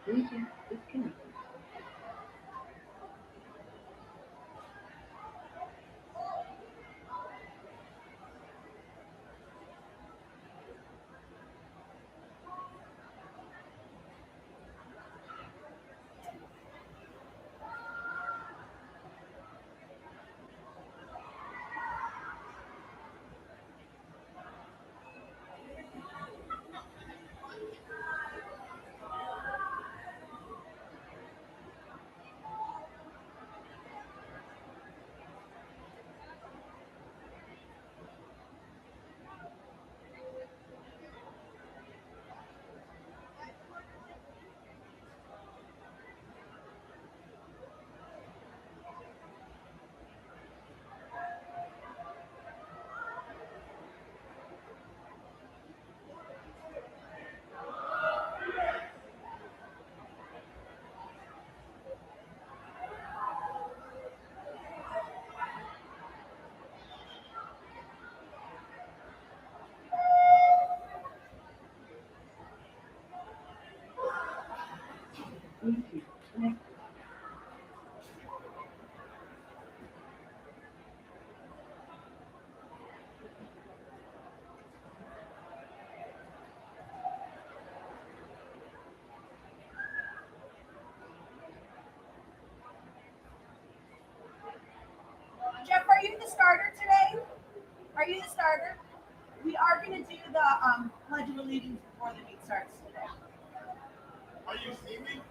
Bluetooth disconnected. Bluetooth connected. Jeff, are you the starter today? Are you the starter? We are going to do the Pledge of Allegiance before the meet starts today. Are you singing?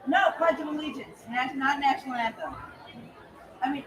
No, Pledge of Allegiance, not national anthem. I mean,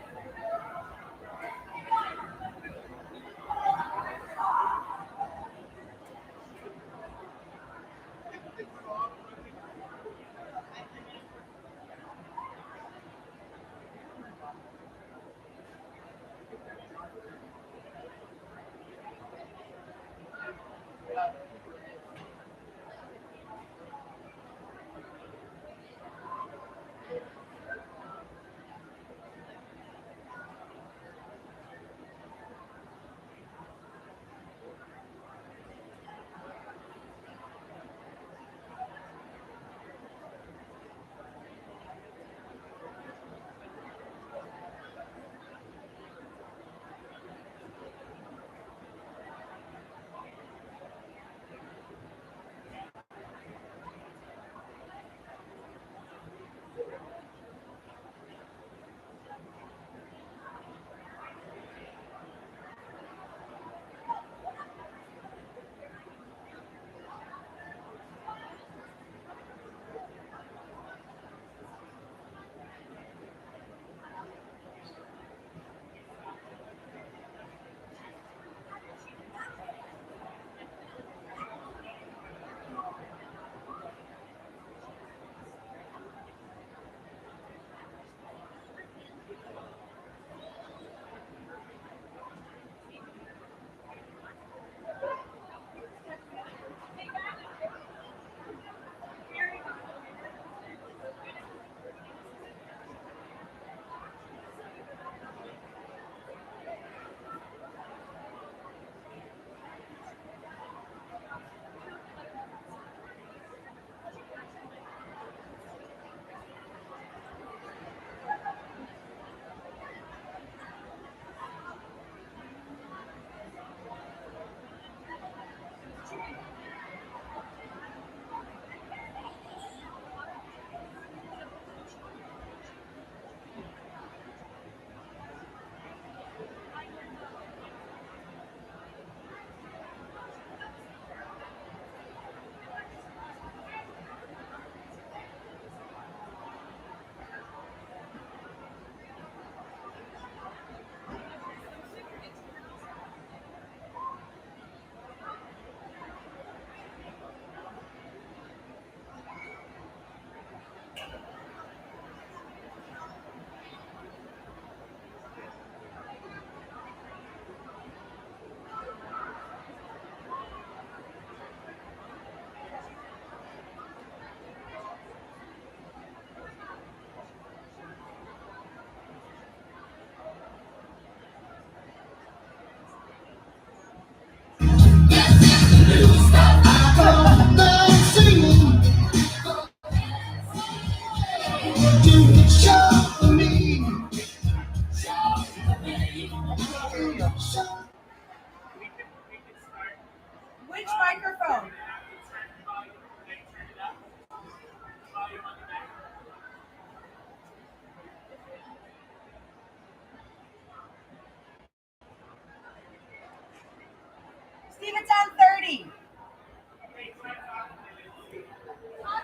Steve, it's on 30.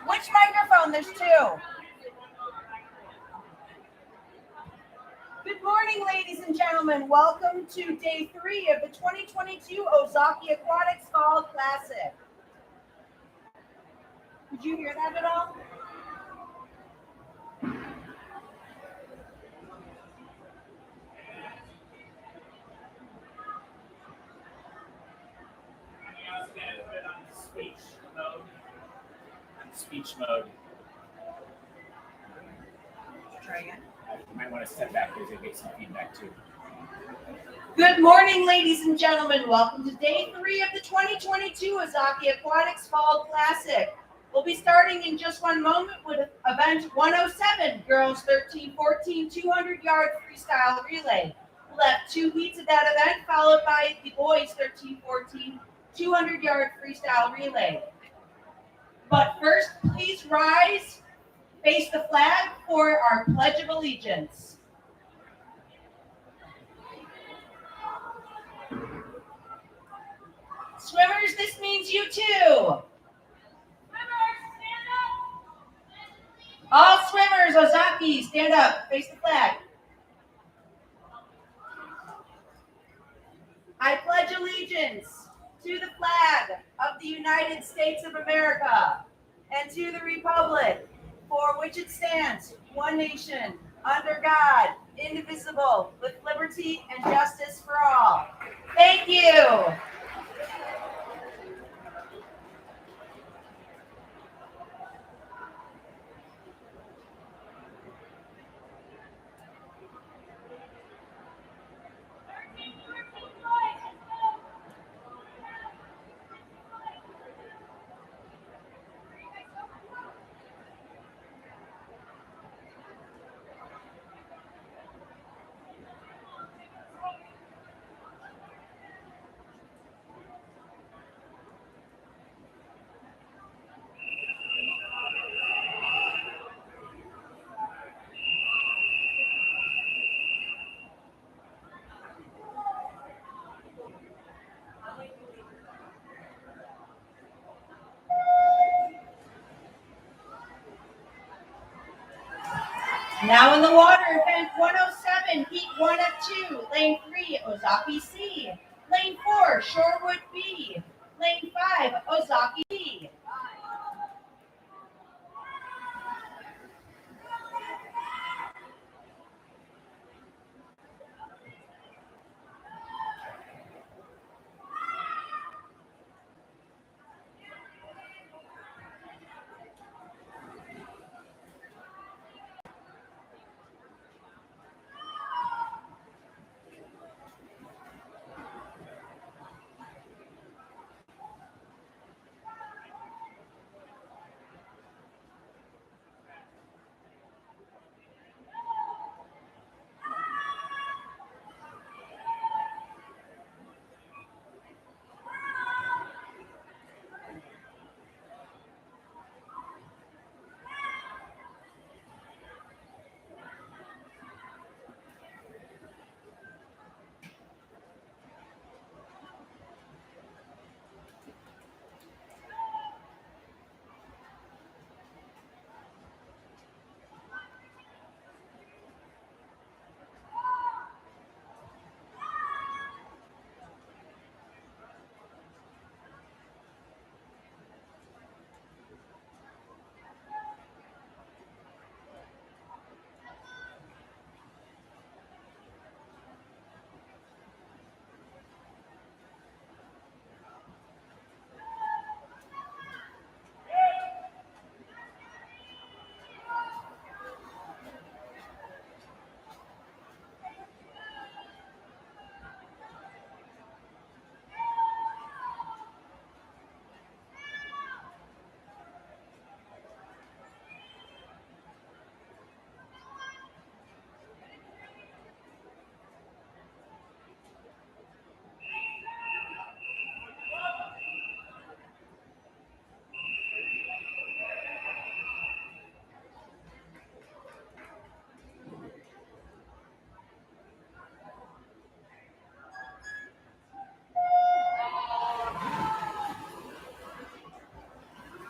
Which microphone? There's two. Good morning, ladies and gentlemen. Welcome to day 3 of the 2022 Ozaki Aquatics Fall Classic. Did you hear that at all? Speech mode. Try again. You might want to step back because it gets some feedback too. Good morning, ladies and gentlemen. Welcome to day 3 of the 2022 Ozaki Aquatics Fall Classic. We'll be starting in just one moment with event 107, girls 13-14 200-yard freestyle relay. We'll have 2 heats of that event, followed by the boys 13-14 200-yard freestyle relay. But first, please rise, face the flag for our Pledge of Allegiance. Swimmers, this means you too. All swimmers, Ozaki, stand up, face the flag. I pledge allegiance to the flag of the United States of America and to the republic for which it stands, one nation, under God, indivisible, with liberty and justice for all. Thank you. Now in the water, event 107, heat 1 of 2, lane 3, Ozaki C, lane 4, Shorewood B, lane 5, Ozaki D.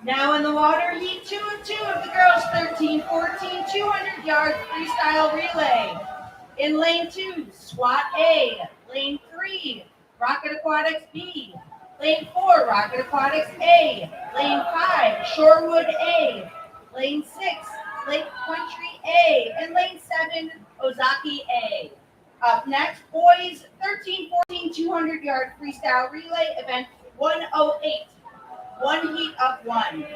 Now in the water, heat 2 of 2 of the girls 13-14 200-yard freestyle relay. In lane 2, squat A. Lane 3, Rocket Aquatics B. Lane 4, Rocket Aquatics A. Lane 5, Shorewood A. Lane 6, Lake Country A. And lane 7, Ozaki A. Up next, boys 13-14 200-yard freestyle relay, event 108. One heat of one.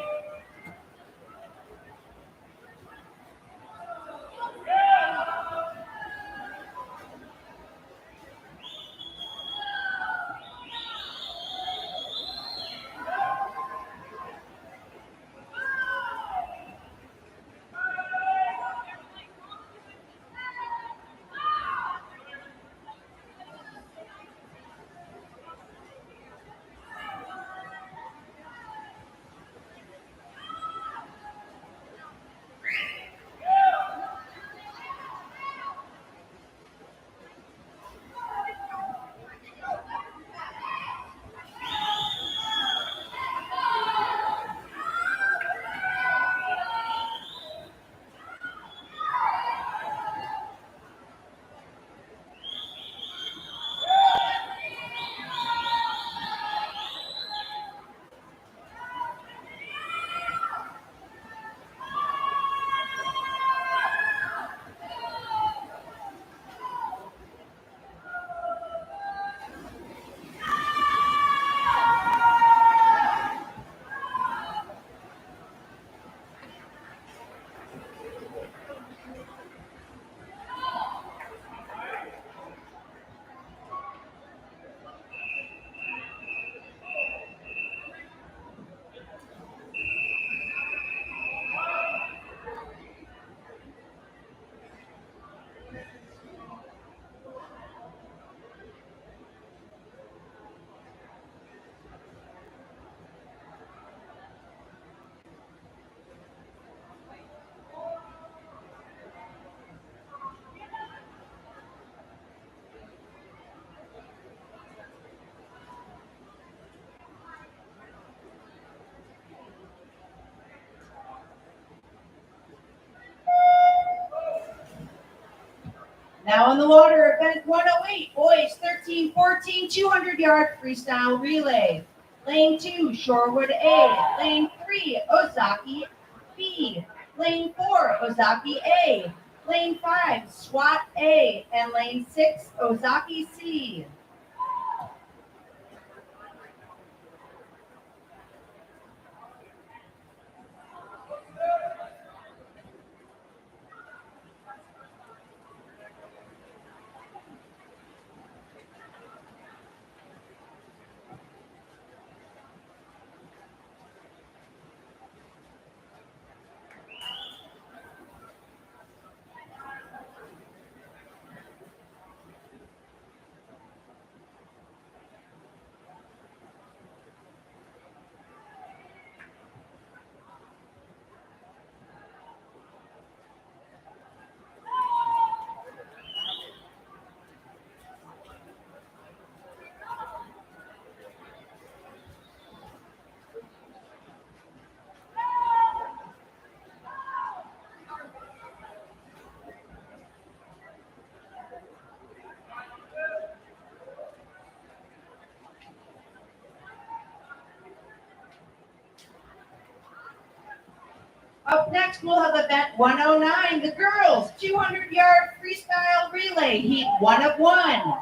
Now in the water, event 108, boys 13-14 200-yard freestyle relay. Lane 2, Shorewood A. Lane 3, Ozaki B. Lane 4, Ozaki A. Lane 5, SWAT A. And lane 6, Ozaki C. Up next, we'll have event 109, the girls 200-yard freestyle relay, heat 1 of 1.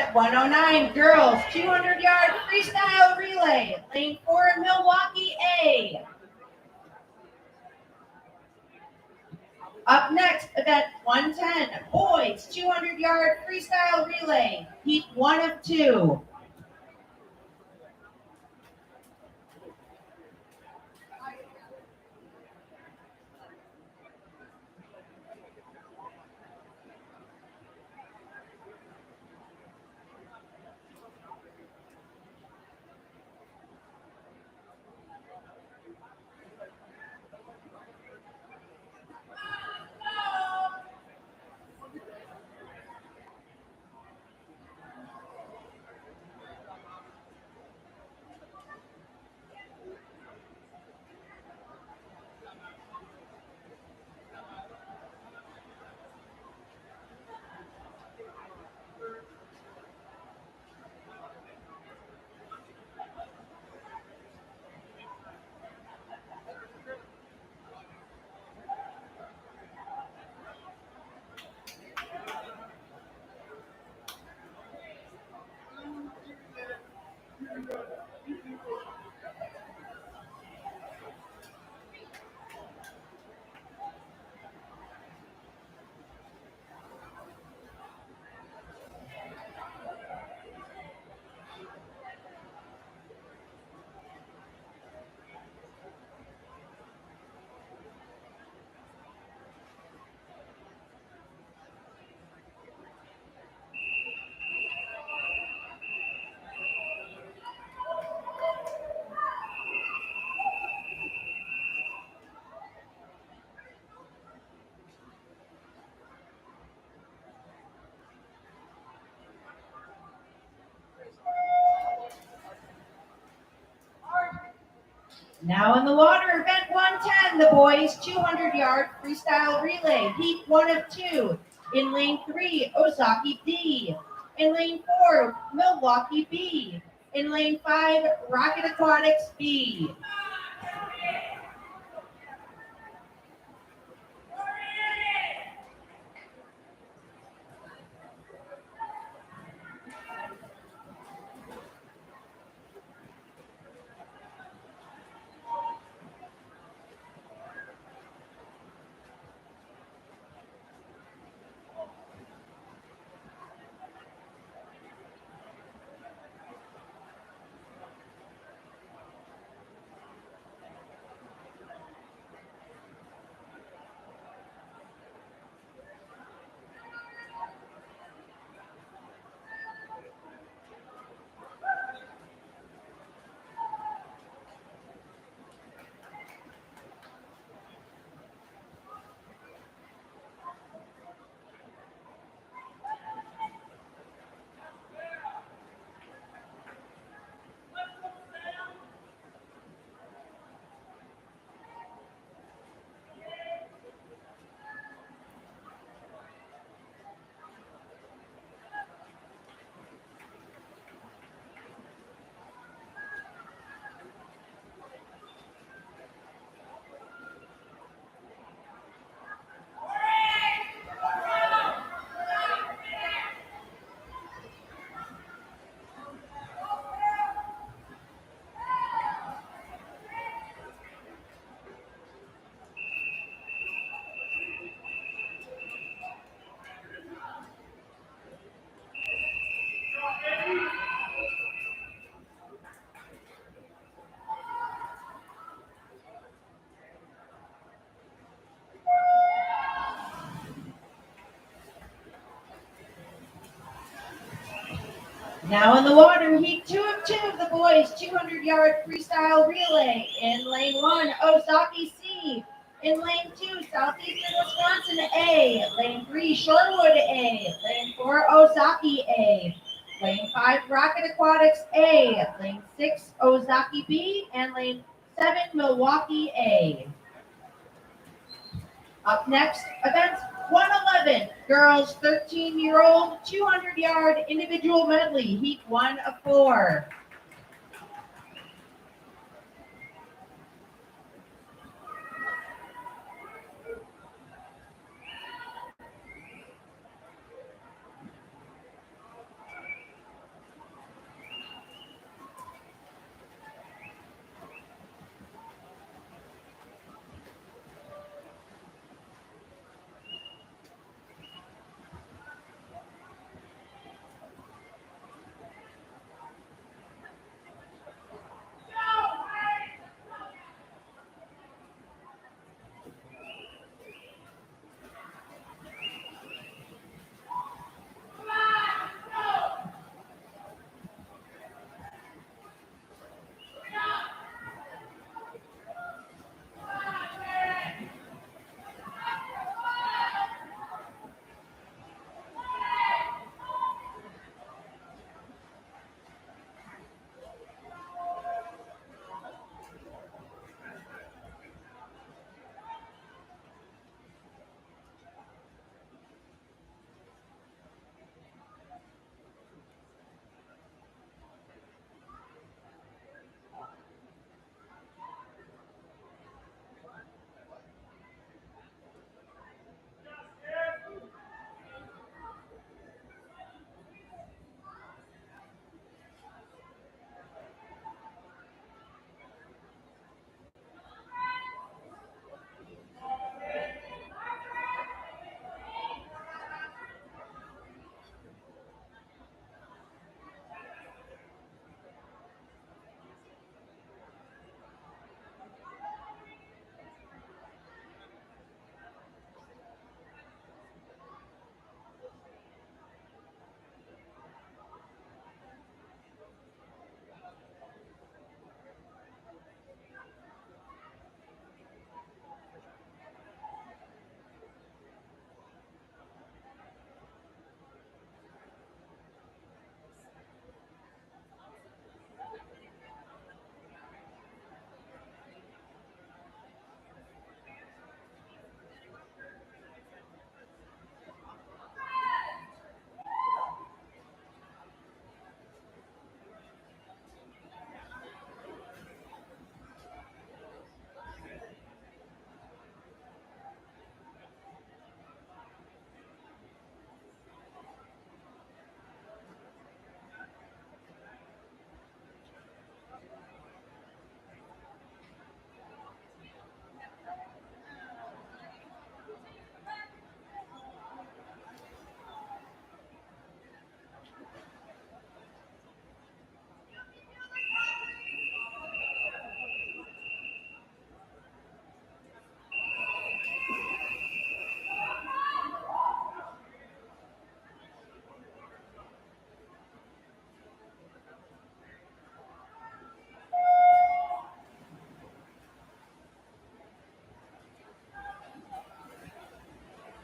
at 109, girls 200-yard freestyle relay, lane 4, Milwaukee A. Up next, event 110, boys 200-yard freestyle relay, heat 1 of 2. Now in the water, event 110, the boys 200-yard freestyle relay, heat 1 of 2. In lane 3, Ozaki D. In lane 4, Milwaukee B. In lane 5, Rocket Aquatics B. Now in the water, heat 2 of 2, the boys 200-yard freestyle relay. In lane 1, Ozaki C. In lane 2, Southeastern Wisconsin A. Lane 3, Shorewood A. Lane 4, Ozaki A. Lane 5, Rocket Aquatics A. Lane 6, Ozaki B. And lane 7, Milwaukee A. Up next, event 111, girls 13-year-old, 200-yard individual medley, heat 1 of 4.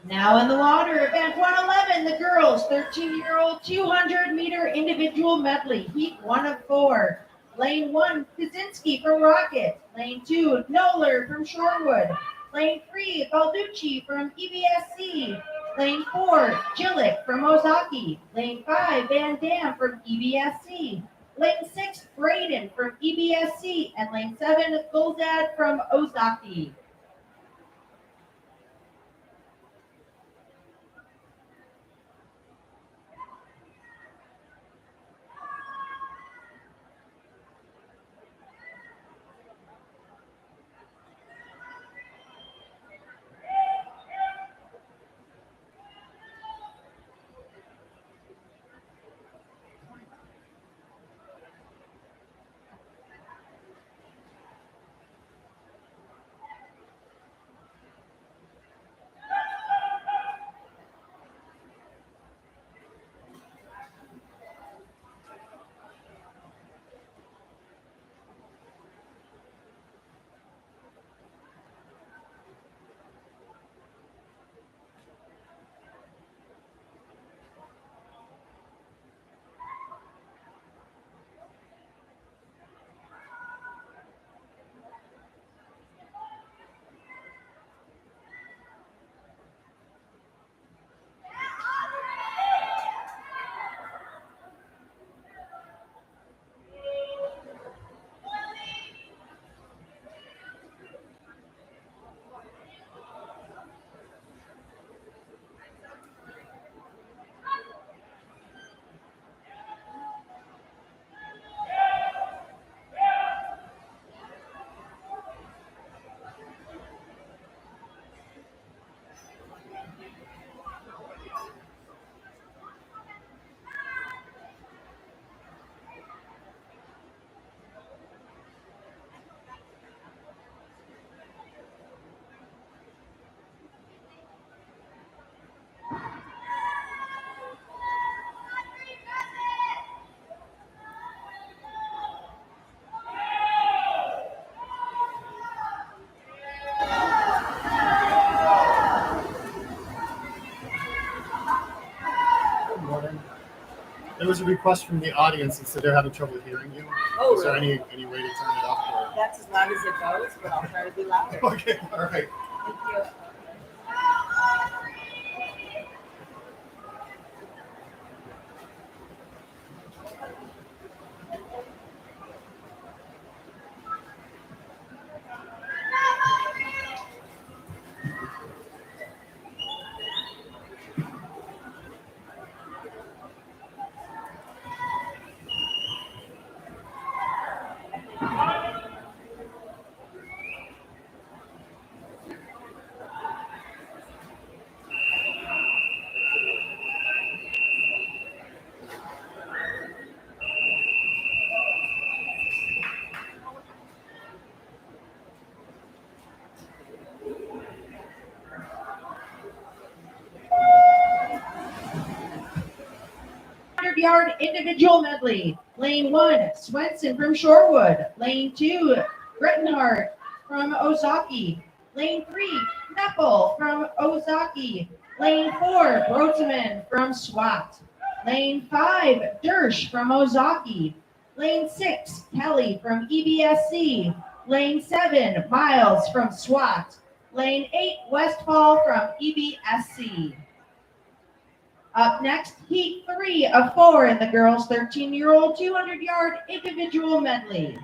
Now in the water, event 111, the girls 13-year-old 200-meter individual medley, heat 1 of 4. Lane 1, Kaczynski from Rocket. Lane 2, Knoller from Shorewood. Lane 3, Balducci from EBSC. Lane 4, Jillick from Ozaki. Lane 5, Van Dam from EBSC. Lane 6, Braden from EBSC. And lane 7, Golzad from Ozaki. There was a request from the audience and said they're having trouble hearing you. Oh, Is there really? any way to turn it up? That's as loud as it goes, but I'll try to be louder. Or... Okay, all right. Thank you. Yard individual medley. Lane 1, Swenson from Shorewood. Lane 2, Grettenhart from Ozaki. Lane 3, Knuckle from Ozaki. Lane 4, Broteman from SWAT. Lane 5, Dersh from Ozaki. Lane 6, Kelly from EBSC. Lane 7, Miles from SWAT. Lane 8, Westfall from EBSC. Up next, heat 3 of 4 in the girls' 13-year-old 200-yard individual medley.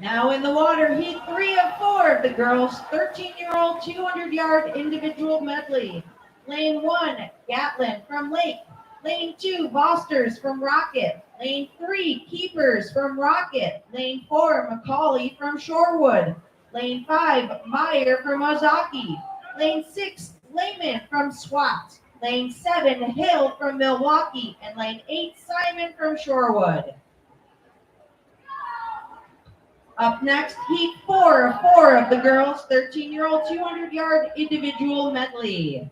Now in the water, heat 3 of 4 of the girls' 13-year-old 200-yard individual medley. Lane 1, Gatlin from Lake. Lane 2, Bosters from Rocket. Lane 3, Keepers from Rocket. Lane 4, Macaulay from Shorewood. Lane 5, Meyer from Ozaki. Lane 6, Lehman from Swat. Lane 7, Hill from Milwaukee. And lane 8, Simon from Shorewood. Up next, heat 4 of 4 of the girls' 13-year-old 200-yard individual medley.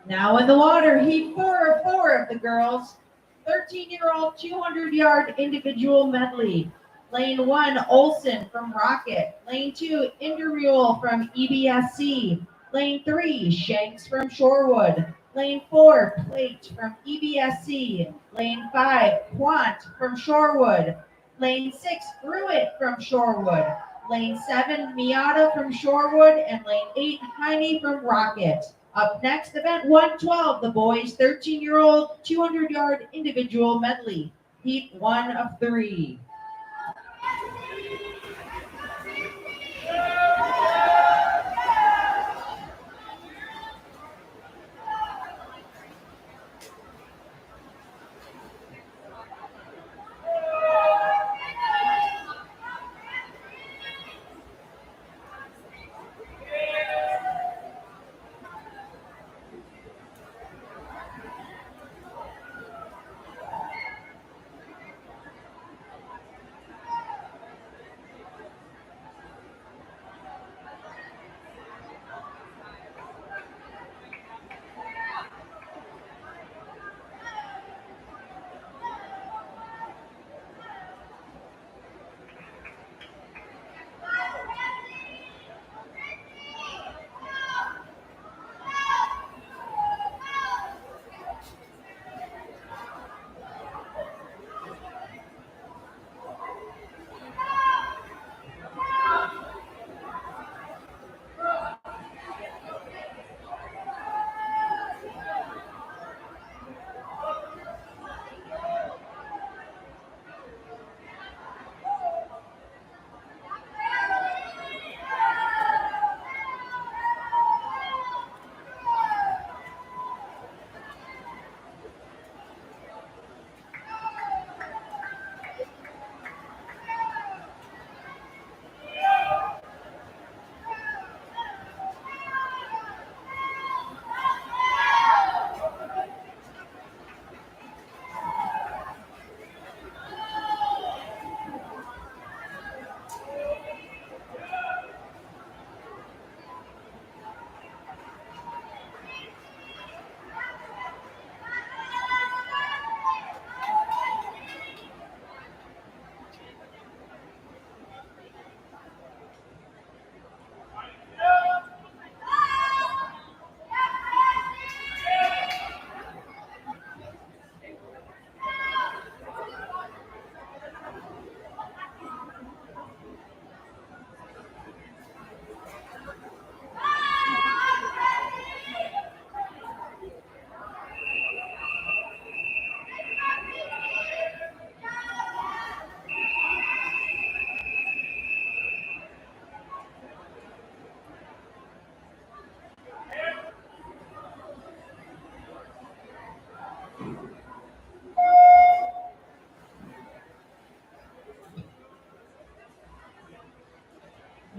Now in the water, heat 4 of 4 of the girls' 13-year-old 200-yard individual medley. Lane 1, Olson from Rocket. Lane 2, Indermule from EBSC. Lane 3, Shanks from Shorewood. Lane 4, Plate from EBSC. Lane 5, Quant from Shorewood. Lane 6, Pruitt from Shorewood. Lane 7, Miata from Shorewood. And lane 8, Heine from Rocket. Up next, event 112, the boys' 13-year-old 200-yard individual medley. Heat 1 of 3.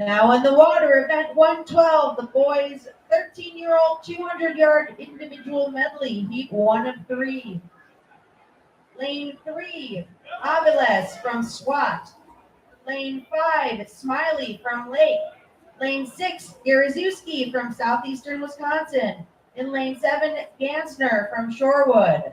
Now in the water, event 112, the boys 13-year-old 200-yard individual medley, heat 1 of 3. Lane 3, Aviles from SWAT. Lane 5, Smiley from Lake. Lane 6, Garazuski from Southeastern Wisconsin. In lane 7, Gansner from Shorewood.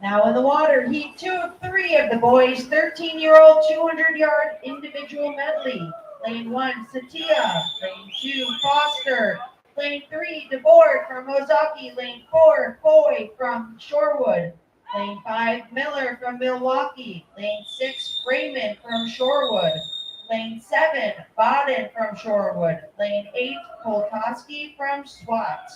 Now in the water, heat 2 of 3 of the boys' 13-year-old 200-yard individual medley. Lane 1, Satia. Lane 2, Foster. Lane 3, DeBoer from Ozaki. Lane 4, Foy from Shorewood. Lane 5, Miller from Milwaukee. Lane 6, Raymond from Shorewood. Lane 7, Baden from Shorewood. Lane 8, Polkowski from Swat.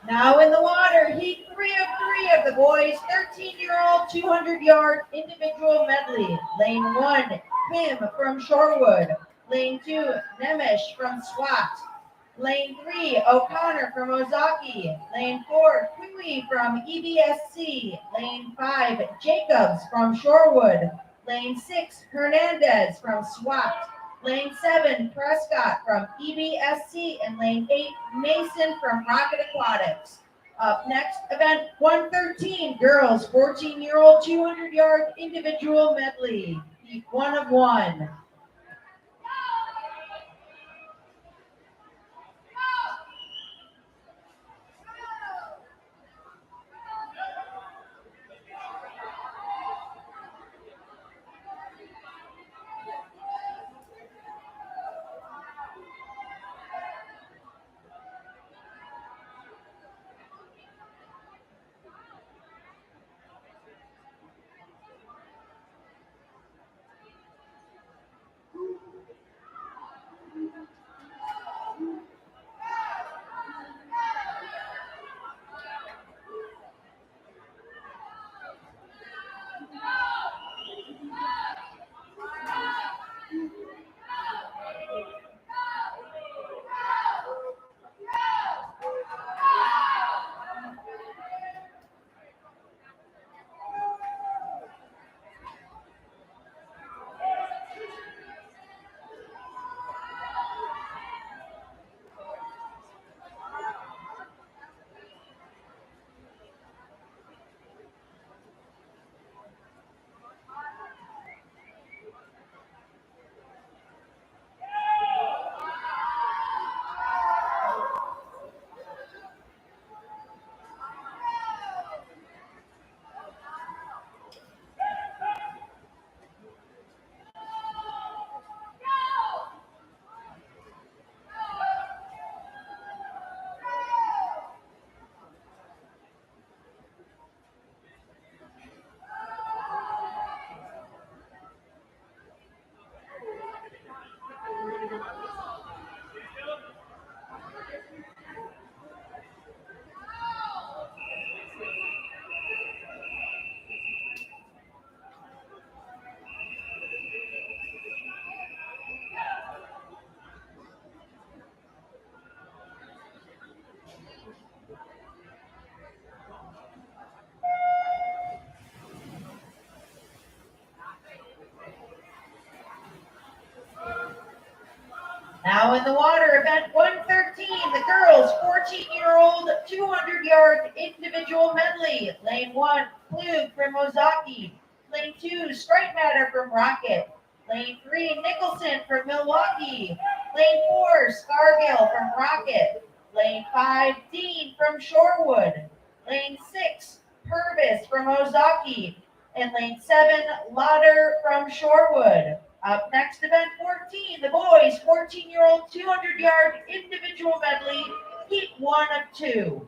Now in the water, heat 3 of 3 of the boys' 13-year-old 200-yard individual medley. Lane 1, Kim from Shorewood. Lane 2, Nemish from Swat. Lane 3, O'Connor from Ozaki. Lane 4, Kui from EBSC. Lane 5, Jacobs from Shorewood. Lane 6, Hernandez from SWAT. Lane 7, Prescott from EBSC. And Lane 8, Mason from Rocket Aquatics. Up next, event 113, girls 14-year-old 200-yard individual medley. Heat 1 of 1. Now in the water, event 113, the girls 14-year-old 200-yard individual medley. Lane 1, Klug from Ozaki. Lane 2, Strike Matter from Rocket. Lane 3, Nicholson from Milwaukee. Lane 4, Scargill from Rocket. Lane 5, Dean from Shorewood. Lane 6, Purvis from Ozaki. And lane 7, Lauder from Shorewood. Up next, event 14, the boys 14-year-old 200-yard individual medley, heat 1 of 2.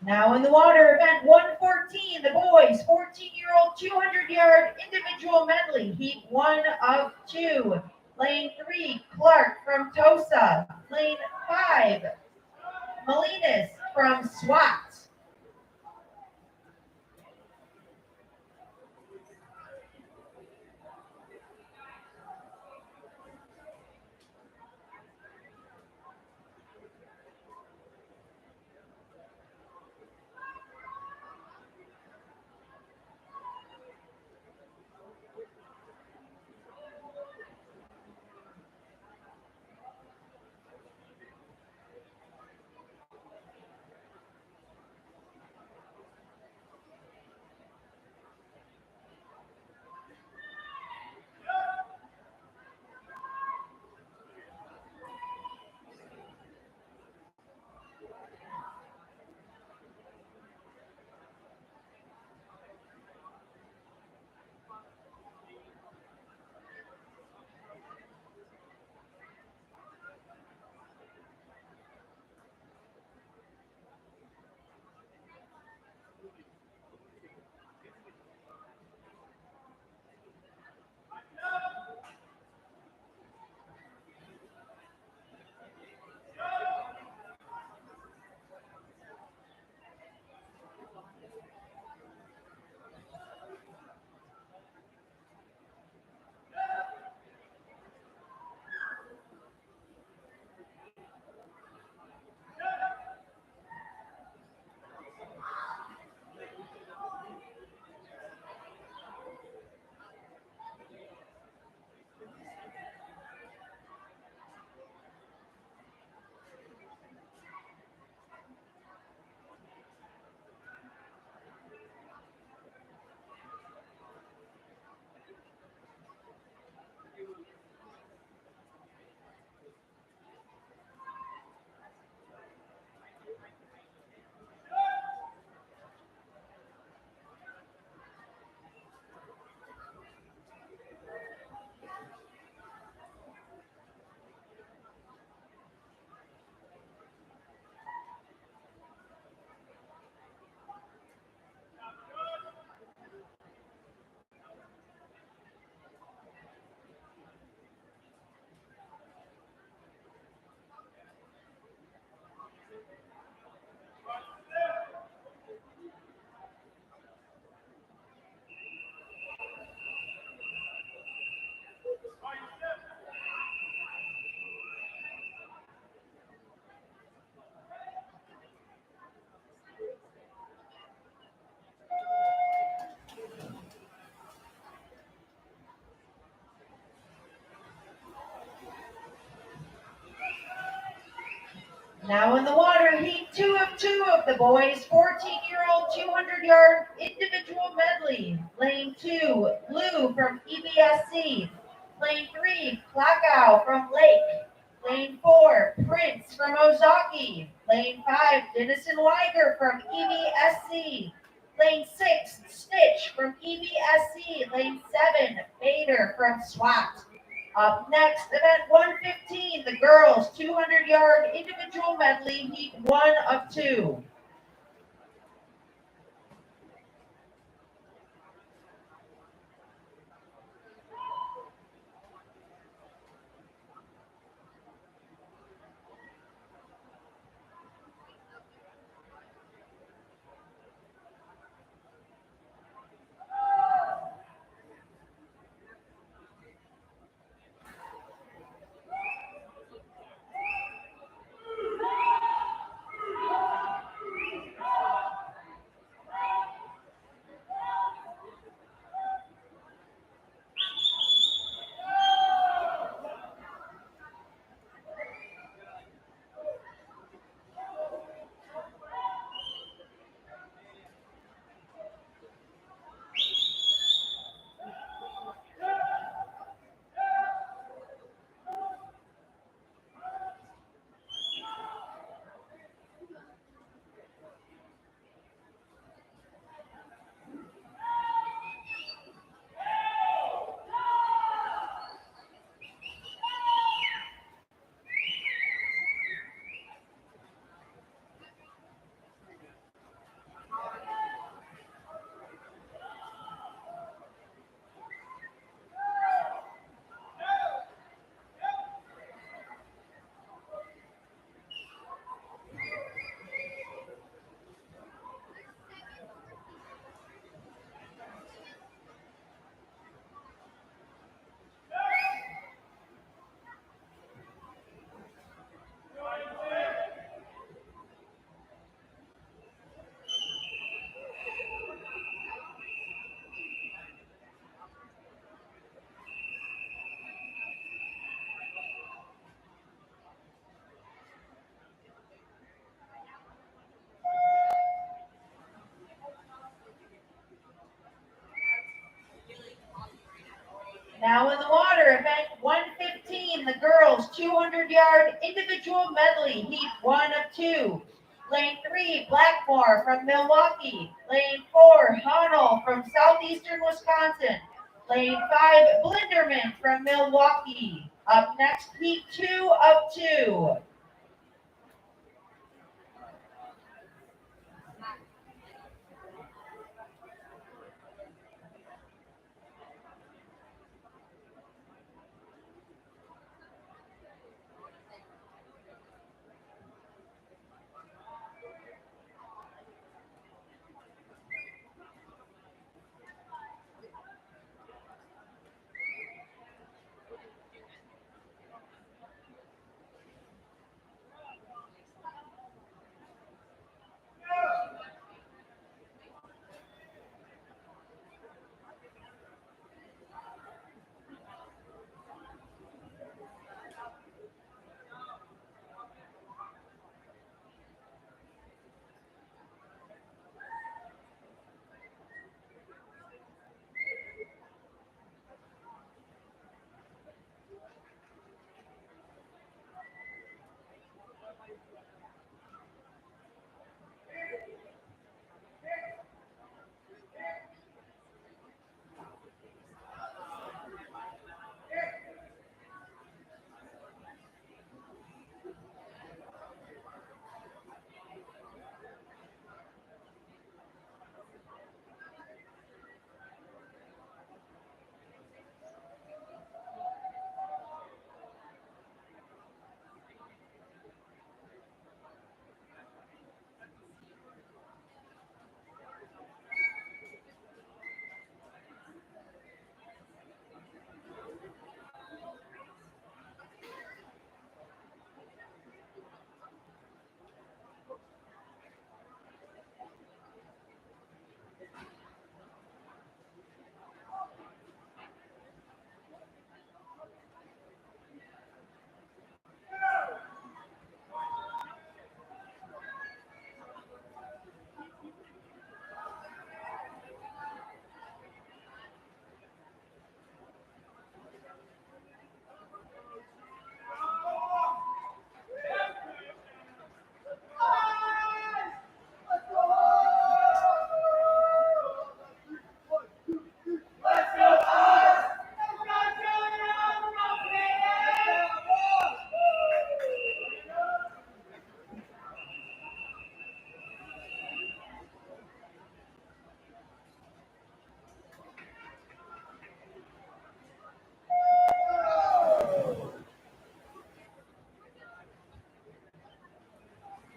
Now in the water, event 114, the boys 14-year-old 200-yard individual medley, heat 1 of 2. Lane 3, Clark from Tosa. Lane 5, Molinas from SWAT. Now in the water, heat 2 of 2 of the boys 14-year-old 200-yard individual medley. Lane 2, Blue from EBSC. Lane 3, Klakow from Lake. Lane 4, Prince from Ozaki. Lane 5, Denison Weiger from EBSC. Lane 6, Stitch from EBSC. Lane 7, Bader from SWAT. Up next, event 115, the girls 200-yard individual medley, heat 1 of 2. Now in the water, event 115, the girls 200-yard individual medley, heat 1 of 2. Lane 3, Blackmore from Milwaukee. Lane 4, Hunnell from southeastern Wisconsin. Lane 5, Blinderman from Milwaukee. Up next, heat 2 of 2.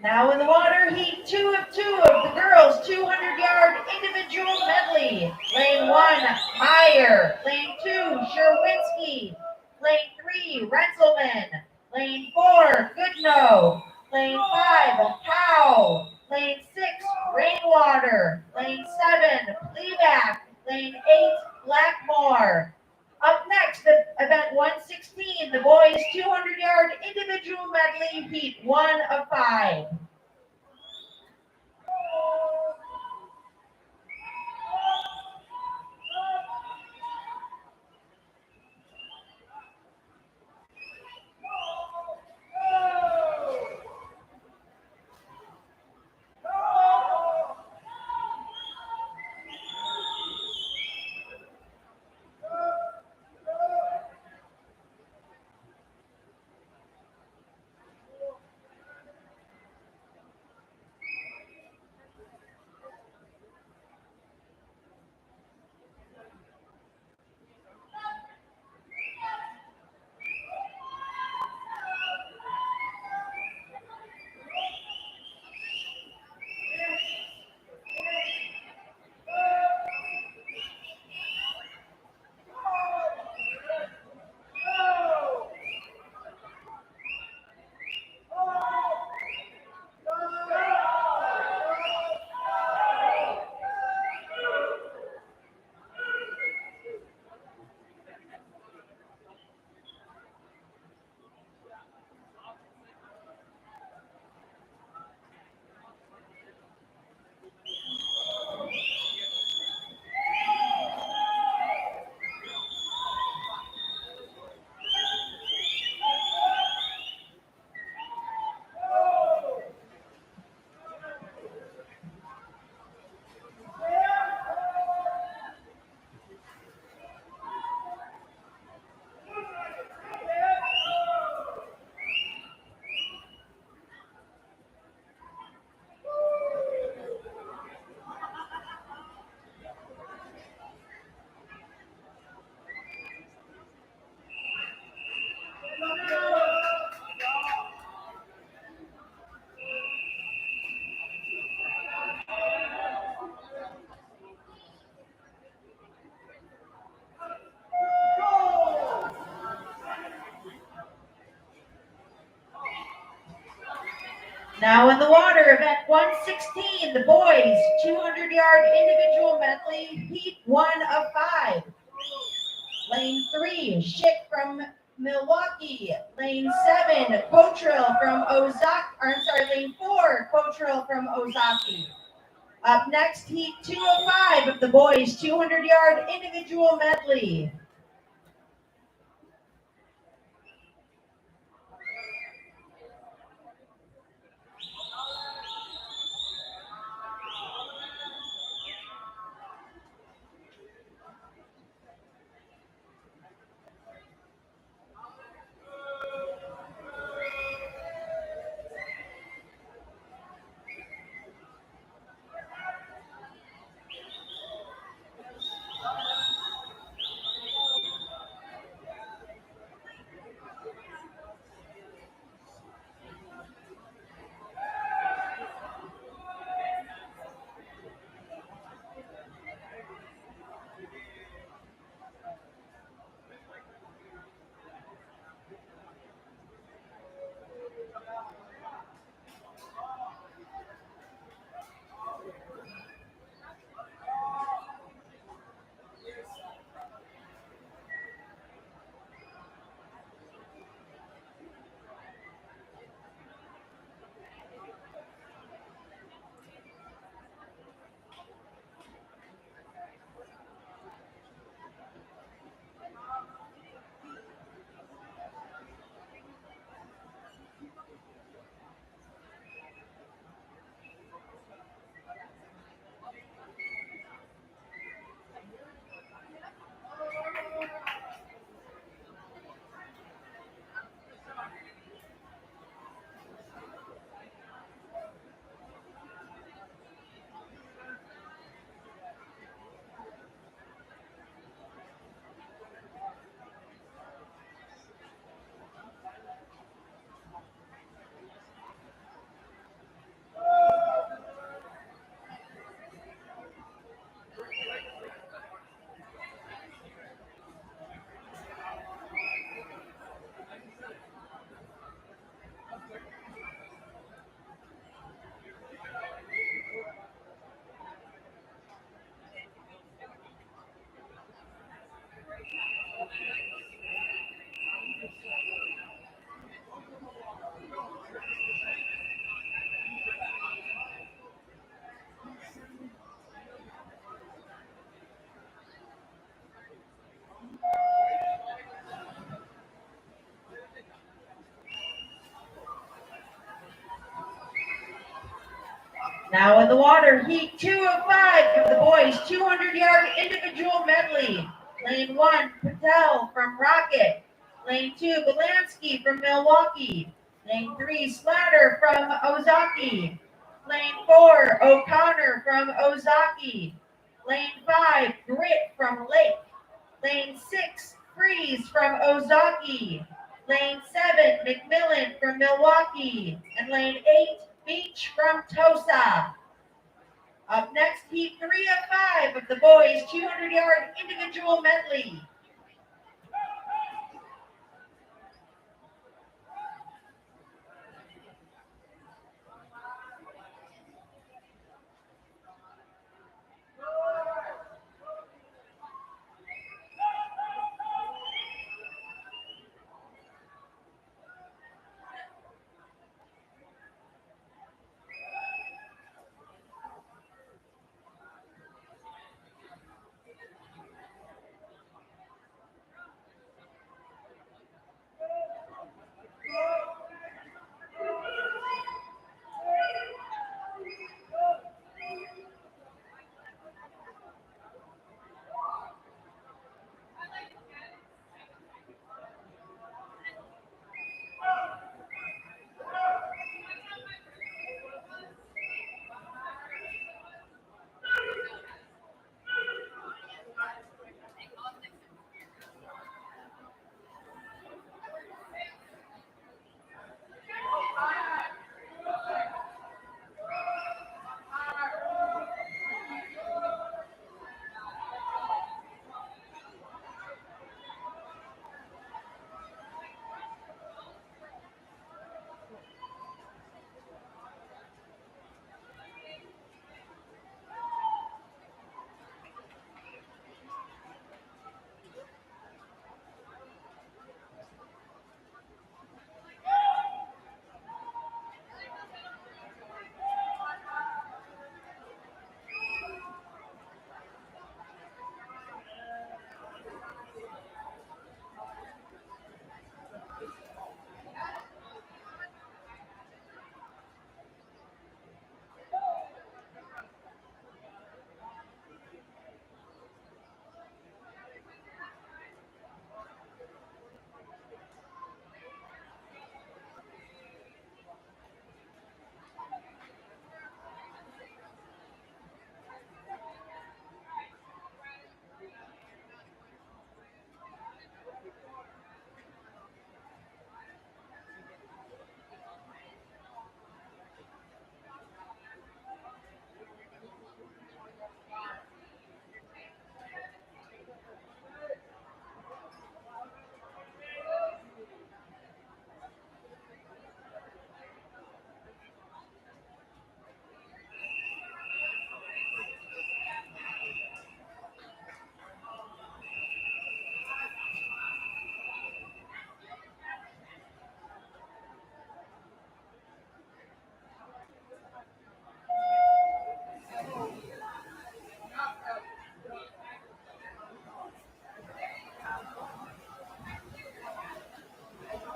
Now in the water, heat 2 of 2 of the girls' 200-yard individual medley. Lane 1, Meyer. Lane 2, Sherwinski. Lane 3, Renselman. Lane 4, Goodnow. Lane 5, Howe. Lane 6, Rainwater. Lane 7, Pleback. Lane 8, Blackmore. Up next, event 116, the boys' 200-yard individual medley, heat 1 of 5. Now in the water, event 116, the boys' 200-yard individual medley, heat 1 of 5. Lane 3, Schick from Milwaukee. Lane 7, Cotrill from Lane 4, Cotrill from Ozaki. Up next, heat 2 of 5 of the boys' 200-yard individual medley. Now in the water, heat 2 of 5 of the boys 200-yard individual medley. Lane 1, Patel from Rocket. Lane 2, Belansky from Milwaukee. Lane 3, Slatter from Ozaki. Lane 4, O'Connor from Ozaki. Lane 5, Grit from Lake. Lane 6, Freeze from Ozaki. Lane 7, McMillan from Milwaukee. And lane 8, Beach from Tosa. Up next, heat 3 of 5 of the boys 200-yard individual medley.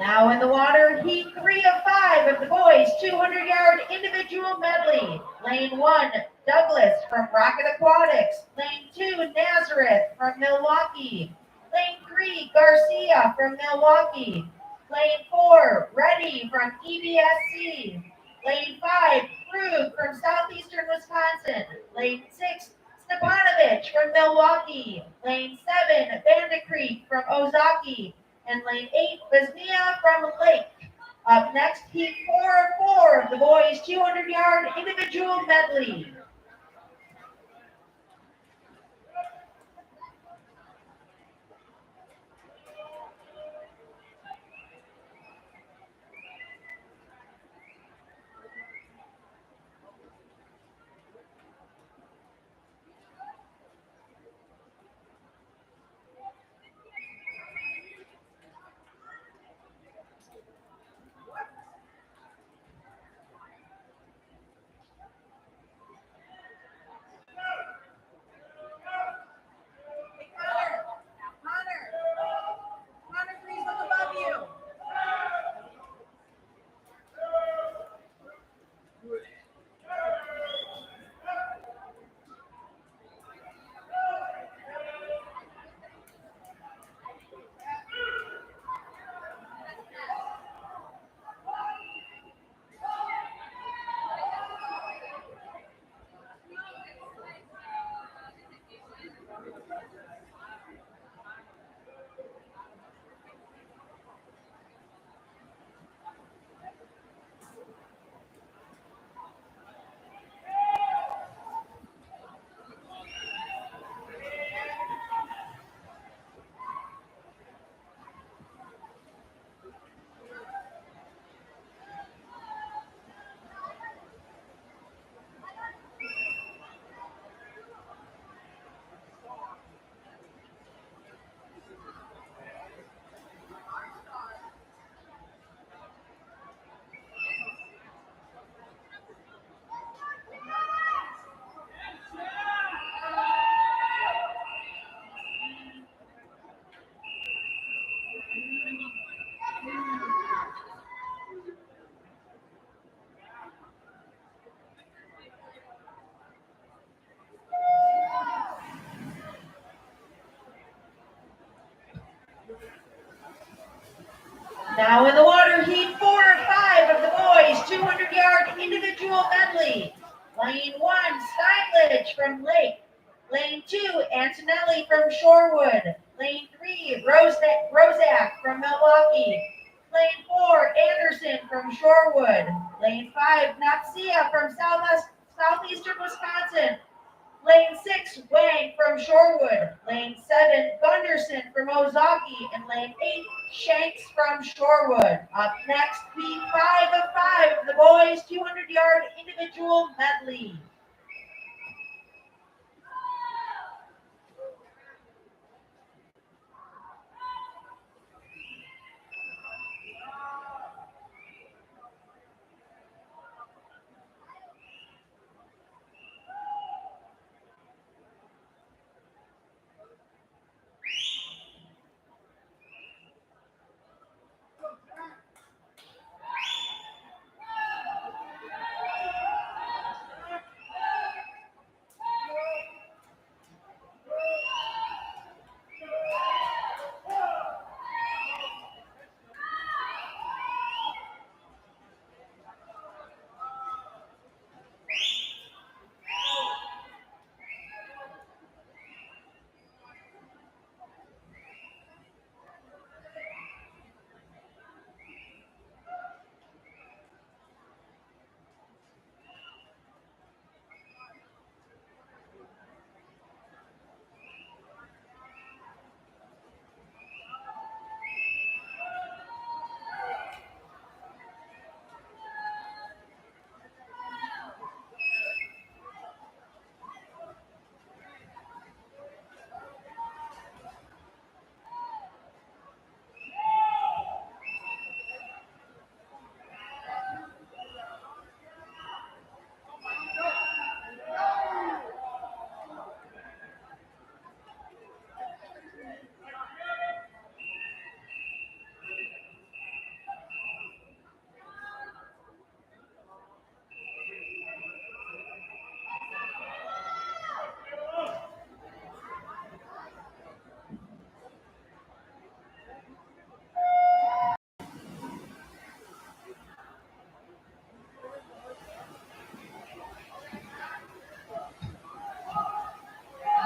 Now in the water, heat 3 of 5 of the boys 200-yard individual medley. Lane 1, Douglas from Rocket Aquatics. Lane 2, Nazareth from Milwaukee. Lane 3, Garcia from Milwaukee. Lane 4, Reddy from EBSC. Lane 5, Krug from Southeastern Wisconsin. Lane 6, Stepanovich from Milwaukee. Lane 7, Bandit Creek from Ozaki. And lane 8, Besnia from Lake. Up next, heat 4 of 4 of the boys 200-yard individual medley. Now in the water, heat 4 or 5 of the boys, 200-yard individual medley. Lane 1, Steinledge from Lake. Lane 2, Antonelli from Shorewood. Lane 3, Rozak from Milwaukee. Lane 4, Anderson from Shorewood. Lane 5, Napsia from southeastern Wisconsin. Lane 6, Wang from Shorewood. Lane 7, Gunderson from Ozaki. And Lane 8, Shanks from Shorewood. Up next, heat 5 of 5 of the boys, 200-yard individual medley.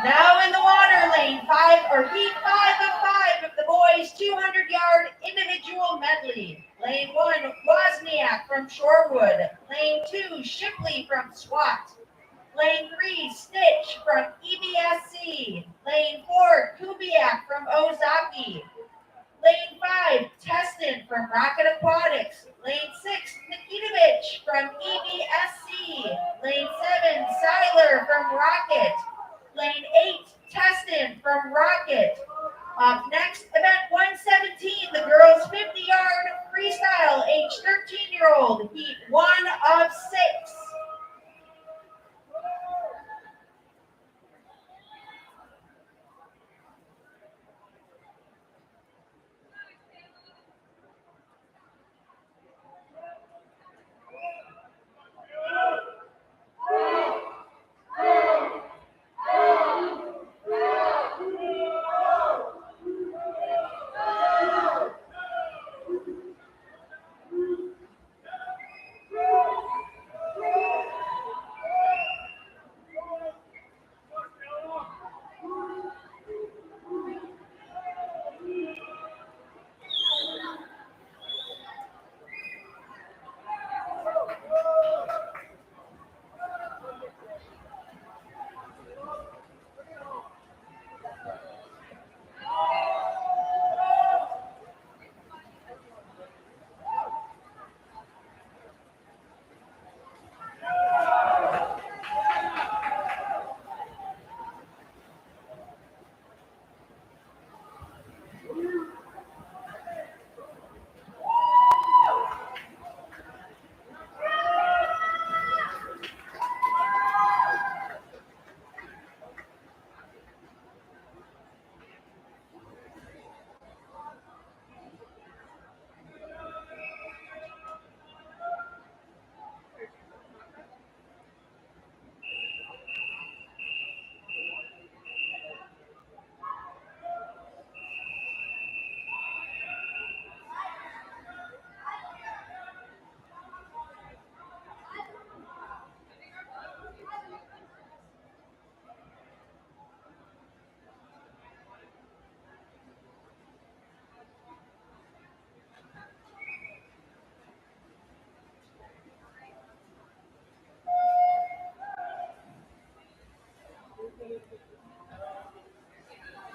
Now in the water, lane 5 or heat 5 of 5 of the boys, 200-yard individual medley. Lane 1, Wozniak from Shorewood. Lane 2, Shipley from SWAT. Lane 3, Stitch from EBSC. Lane 4, Kubiak from Ozaki. Lane 5, Teston from Rocket Aquatics. Lane 6, Nikitovich from EBSC. Lane 7, Seiler from Rocket. Lane 8, Teston from Rocket. Up next, event 117, the girls 50-yard freestyle, age 13-year-old, heat 1 of 6.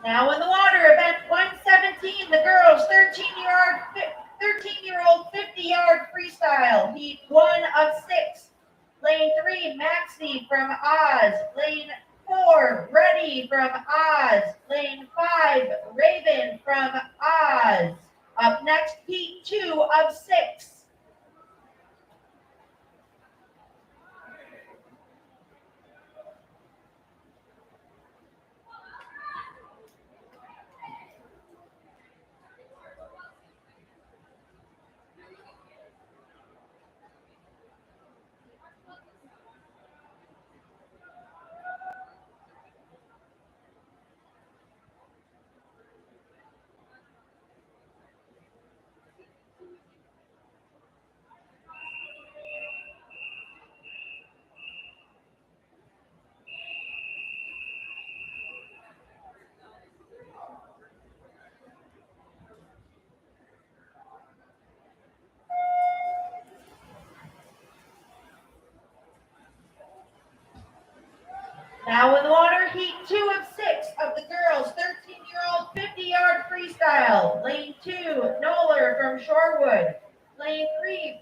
Now in the water, event 117, the girls 13-year-old 50-yard freestyle, heat 1 of 6. Lane 3, Maxie from Oz. Lane 4, Ready from Oz. Lane 5, Raven from Oz. Up next, heat 2 of 6. Now in the water, heat 2 of 6 of the girls 13-year-old 50-yard freestyle. Lane 2, Noller from Shorewood. Lane 3,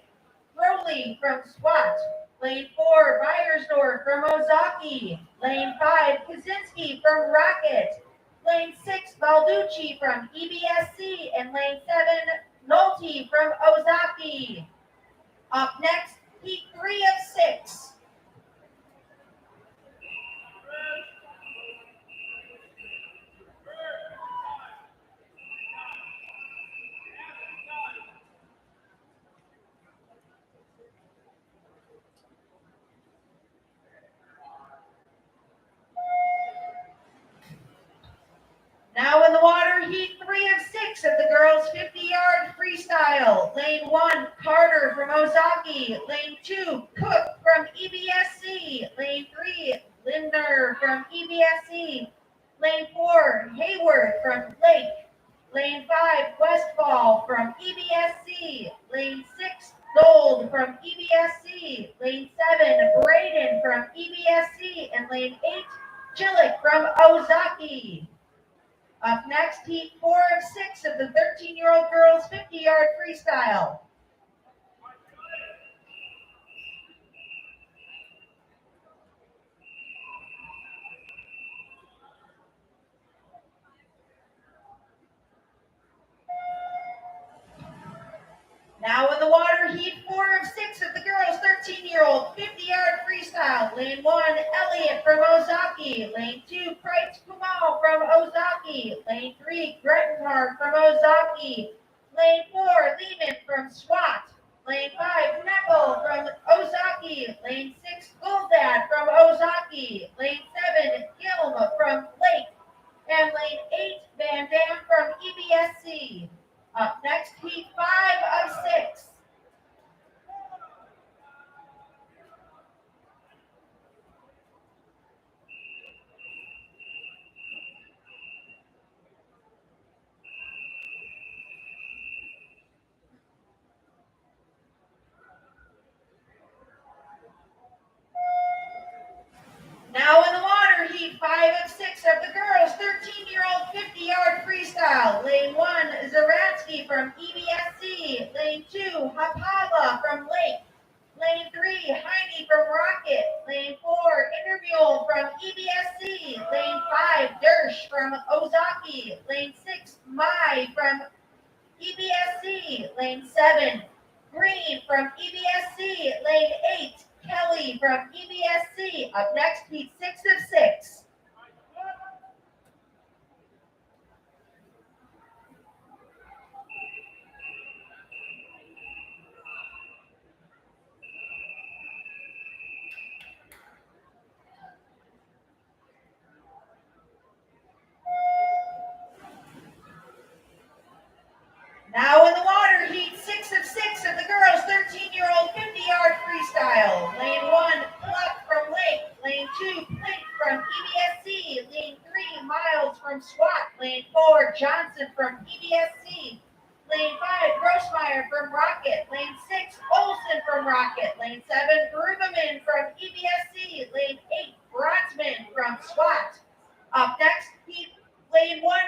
Rowley from Swat. Lane 4, Beiersdorf from Ozaki. Lane 5, Kaczynski from Rocket. Lane 6, Balducci from EBSC. And lane 7, Nolte from Ozaki. Up next, heat 3 of 6. Now in the water, heat 3 of 6 of the girls 50-yard freestyle. Lane 1, Carter from Ozaki. Lane 2, Cook from EBSC. Lane 3, Lindner from EBSC. Lane 4, Hayward from Lake. Lane 5, Westfall from EBSC. Lane 6, Gold from EBSC. Lane 7, Braden from EBSC. And lane 8, Chillick from Ozaki. Up next, heat 4 of 6 of the 13-year-old girls 50-yard freestyle. Now in the water, heat 4 of 6 of the girls 13-year-old 50-yard freestyle. Lane 1, Elliott from Ozaki. Lane 2, Kreitz Kumal from Ozaki. Lane 3, Grettenhard from Ozaki. Lane 4, Lehman from Swat. Lane 5, Neckel from Ozaki. Lane 6, Goldad from Ozaki. Lane 7, Gilm from Lake. And lane 8, Van Dam from EBSC. Up next, heat 5 of 6. Now in the water, heat 5 of 6 of the girls 13-year-old 50-yard freestyle. Lane 1, Zaratsky from EBSC. Lane 2, Hapala from Lake. Lane 3, Heine from Rocket. Lane 4, Intermule from EBSC. Lane 5, Dersh from Ozaki. Lane 6, Mai from EBSC. Lane 7, Green from EBSC. Lane 8, Kelly from EBSC. Up next, heat 6 of 6. Now in the water, heat 6 of 6 of the girls 13-year-old 50-yard freestyle. Lane 1, Pluck from Lake. Lane 2, Flint from EBSC. Lane 3, Miles from SWAT. Lane 4, Johnson from EBSC. Lane 5, Grossmeyer from Rocket. Lane 6, Olson from Rocket. Lane 7, Ruberman from EBSC. Lane 8, Brotzman from SWAT. Up next, lane 1,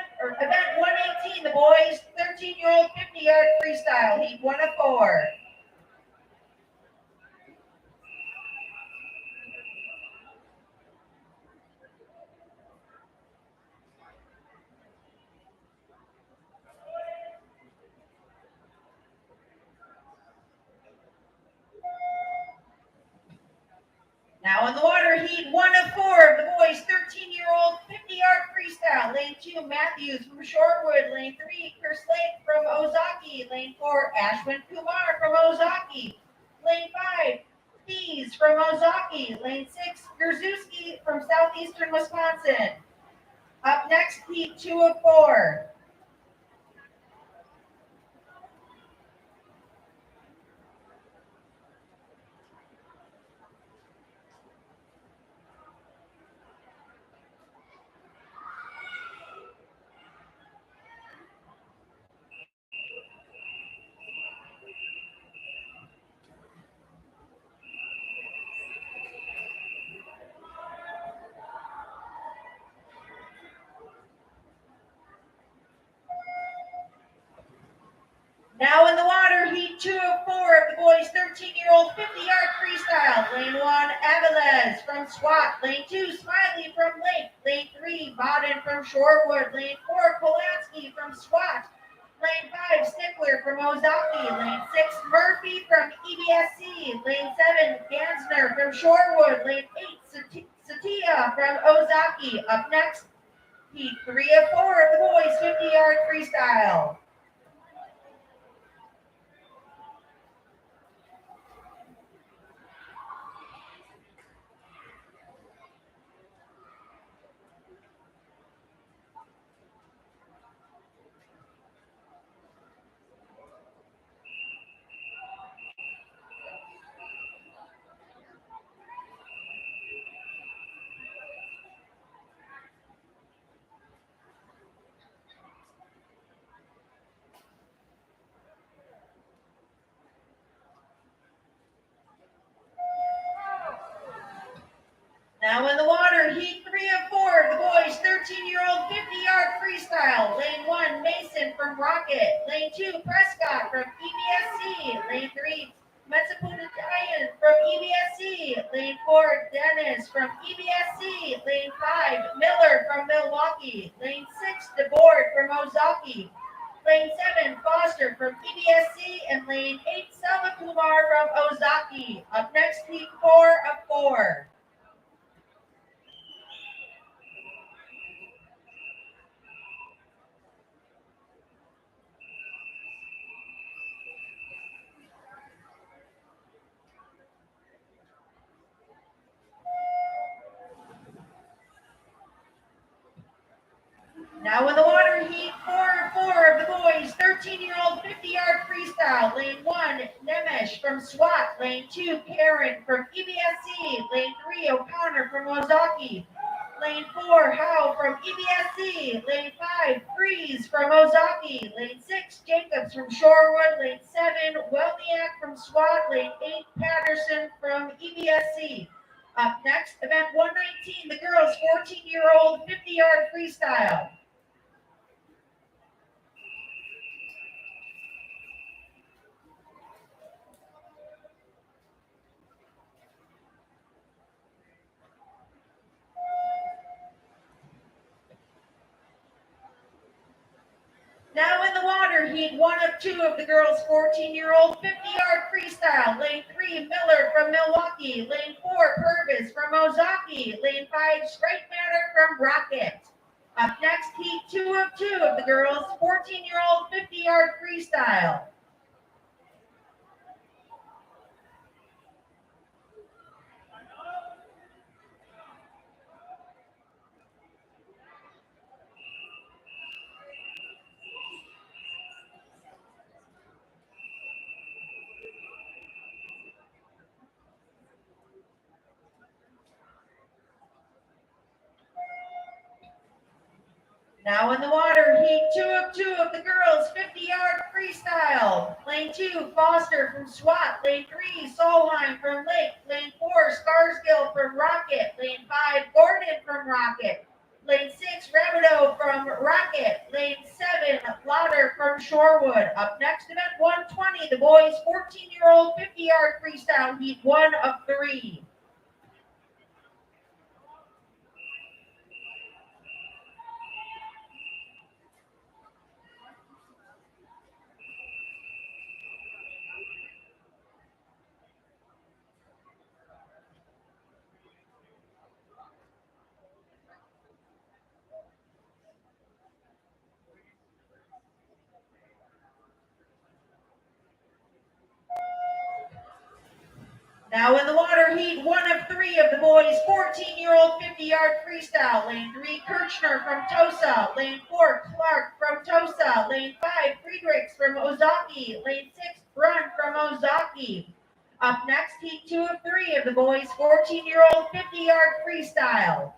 104 of the boys 13-year-old 50-yard freestyle. Lane 2, Matthews from Shorewood. Lane 3, Kerslake from Ozaki. Lane 4, Ashwin Kumar from Ozaki. Lane 5, Keys from Ozaki. Lane 6, Grzuski from southeastern Wisconsin. Up next, heat 2 of 4. Now in the water, heat 2 of 4 of the boys 13-year-old 50-yard freestyle. Lane 1, Aviles from SWAT. Lane 2, Smiley from Lake. Lane 3, Bodden from Shorewood. Lane 4, Polansky from SWAT. Lane 5, Stickler from Ozaki. Lane 6, Murphy from EBSC. Lane 7, Gansner from Shorewood. Lane 8, Satia from Ozaki. Up next, heat 3 of 4 of the boys 50-yard freestyle. Now in the water, heat 3 of 4, the boys 13-year-old 50-yard freestyle. Lane 1, Mason from Rocket. Lane 2, Prescott from EBSC. Lane 3, Metsapudatayan from EBSC. Lane 4, Dennis from EBSC. Lane 5, Miller from Milwaukee. Lane 6, DeBoard from Ozaki. Lane 7, Foster from EBSC. And Lane 8, Selvakumar from Ozaki. Up next, heat 4 of 4. Now in the water, heat 4 of 4 of the boys 13-year-old 50-yard freestyle. Lane 1, Nemesh from SWAT. Lane 2, Karen from EBSC. Lane 3, O'Connor from Ozaki. Lane 4, Howe from EBSC. Lane 5, Freeze from Ozaki. Lane 6, Jacobs from Shorewood. Lane 7, Welniak from SWAT. Lane 8, Patterson from EBSC. Up next, event 119, the girls 14-year-old 50-yard freestyle. Now in the water, heat 1 of 2 of the girls' 14-year-old 50-yard freestyle. Lane 3, Miller from Milwaukee. Lane 4, Purvis from Ozaki. Lane 5, Streitmatter from Rocket. Up next, heat 2 of 2 of the girls' 14-year-old 50-yard freestyle. Now in the water, heat 2 of 2 of the girls' 50-yard freestyle. Lane 2, Foster from SWAT. Lane 3, Solheim from Lake. Lane 4, Scarsgill from Rocket. Lane 5, Gordon from Rocket. Lane 6, Rabideau from Rocket. Lane 7, Lauder from Shorewood. Up next, event 120, the boys' 14-year-old 50-yard freestyle, heat 1 of 3. Now in the water heat, 1 of 3 of the boys, 14-year-old 50-yard freestyle. Lane 3, Kirchner from Tosa. Lane 4, Clark from Tosa. Lane 5, Friedrichs from Ozaki. Lane 6, Brun from Ozaki. Up next, heat 2 of 3 of the boys, 14-year-old 50-yard freestyle.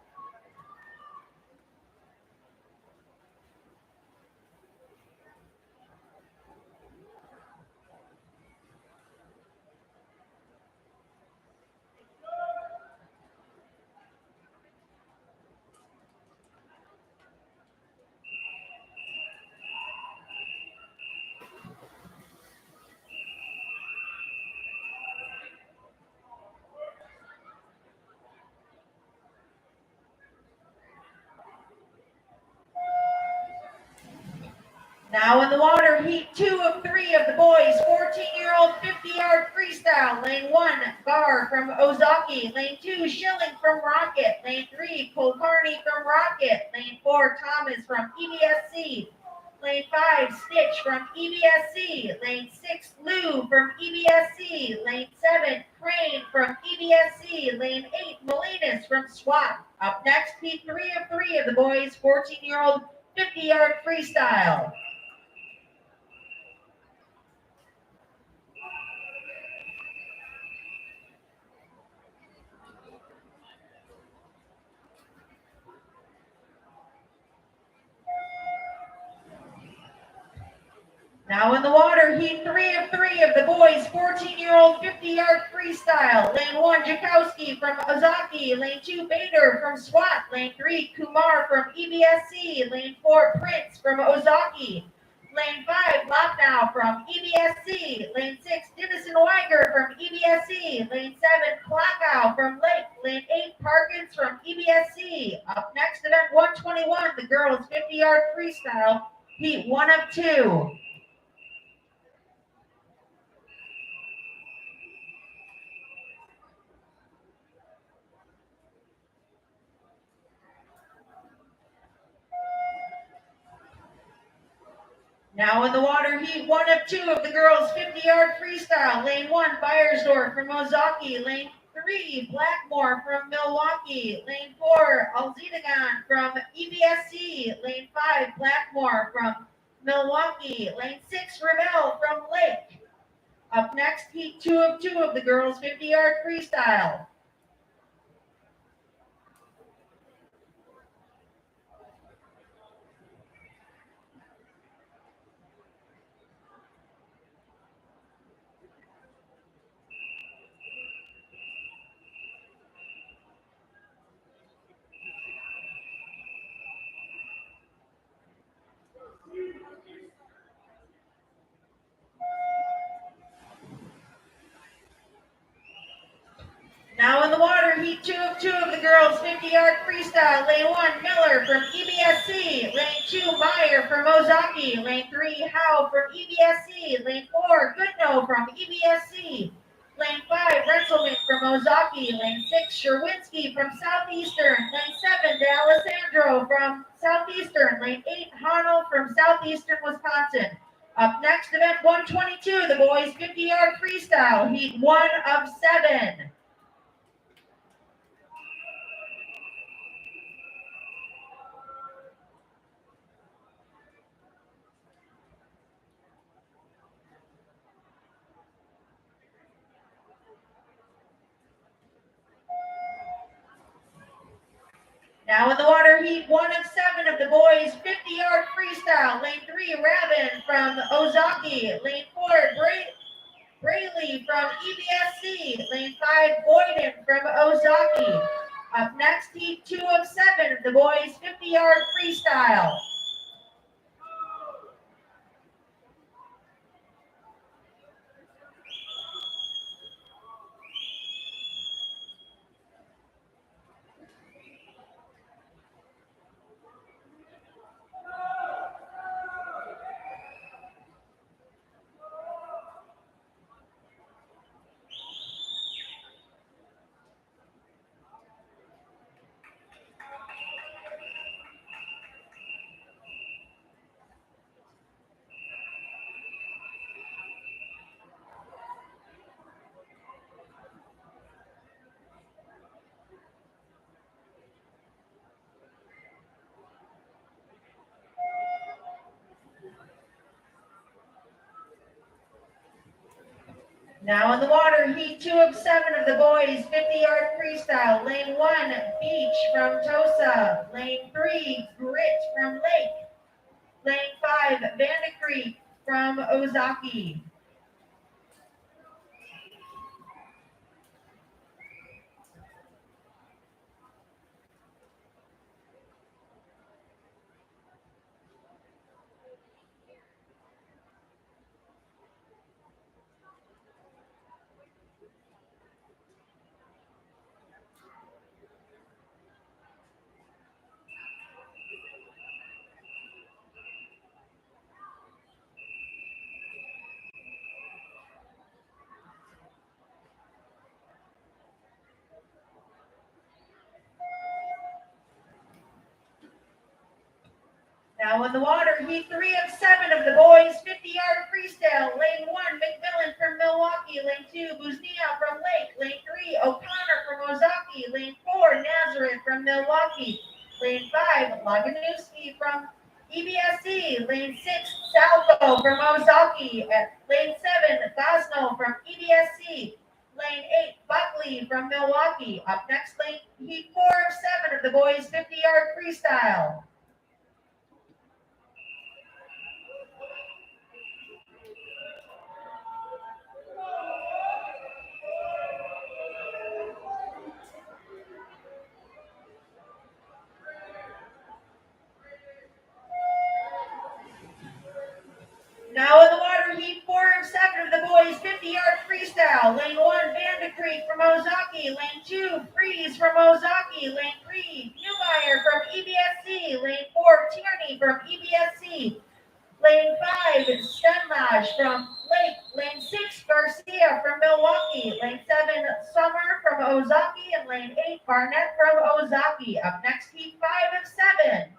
Now in the water, heat 2 of 3 of the boys, 14-year-old 50-yard freestyle. Lane 1, Gar from Ozaki. Lane 2, Schilling from Rocket. Lane 3, Kulkarni from Rocket. Lane 4, Thomas from EBSC. Lane 5, Stitch from EBSC. Lane 6, Lou from EBSC. Lane 7, Crane from EBSC. Lane 8, Molinas from SWAT. Up next, heat 3 of 3 of the boys, 14-year-old 50-yard freestyle. Now in the water, heat 3 of 3 of the boys, 14-year-old 50-yard freestyle. Lane 1, Jakowski from Ozaki. Lane 2, Bader from SWAT. Lane 3, Kumar from EBSC. Lane 4, Prince from Ozaki. Lane 5, Lopnow from EBSC. Lane 6, Dennison Weiger from EBSC. Lane 7, Klockow from Lake. Lane 8, Parkins from EBSC. Up next, event 121, the girls 50-yard freestyle, heat 1 of 2. Now in the water heat, 1 of 2 of the girls 50-yard freestyle. Lane 1, Beiersdorf from Ozaki. Lane 3, Blackmore from Milwaukee. Lane 4, Alzidagan from EBSC. Lane 5, Blackmore from Milwaukee. Lane 6, Ravel from Lake. Up next, heat 2 of 2 of the girls 50-yard freestyle. Now in the water, heat 2 of 2 of the girls 50-yard freestyle. Lane 1, Miller from EBSC. Lane 2, Meyer from Ozaki. Lane 3, Howe from EBSC. Lane 4, Goodnow from EBSC. Lane 5, Renselman from Ozaki. Lane 6, Sherwinski from Southeastern. Lane 7, D'Alessandro from Southeastern. Lane 8, Hano from Southeastern Wisconsin. Up next, event 122, the boys 50-yard freestyle, heat 1 of 7. Now in the water heat, 1 of 7 of the boys 50-yard freestyle. Lane 3, Rabin from Ozaki. Lane 4, Braley from EBSC. Lane 5, Boyden from Ozaki. Up next, heat 2 of 7 of the boys 50-yard freestyle. Now in the water, heat 2 of 7 of the boys, 50-yard freestyle. Lane 1, Beach from Tosa. Lane 3, Grit from Lake. Lane 5, Vanda Creek from Ozaki. Now in the water, heat 3 of 7 of the boys, 50-yard freestyle. Lane 1, McMillan from Milwaukee. Lane 2, Buznia from Lake. Lane 3, O'Connor from Ozaki. Lane 4, Nazareth from Milwaukee. Lane 5, Laganuski from EBSC. Lane 6, Salco from Ozaki. Lane 7, Gosno from EBSC. Lane 8, Buckley from Milwaukee. Up next, lane heat 4 of 7 of the boys, 50-yard freestyle. Now in the water, heat 4 of 7 of the boys, 50-yard freestyle. Lane 1, Vanda Creek from Ozaki. Lane 2, Freeze from Ozaki. Lane 3, Newmeyer from EBSC. Lane 4, Tierney from EBSC. Lane 5, Stenlage from Lake. Lane 6, Garcia from Milwaukee. Lane 7, Summer from Ozaki. And Lane 8, Barnett from Ozaki. Up next, heat 5 of 7.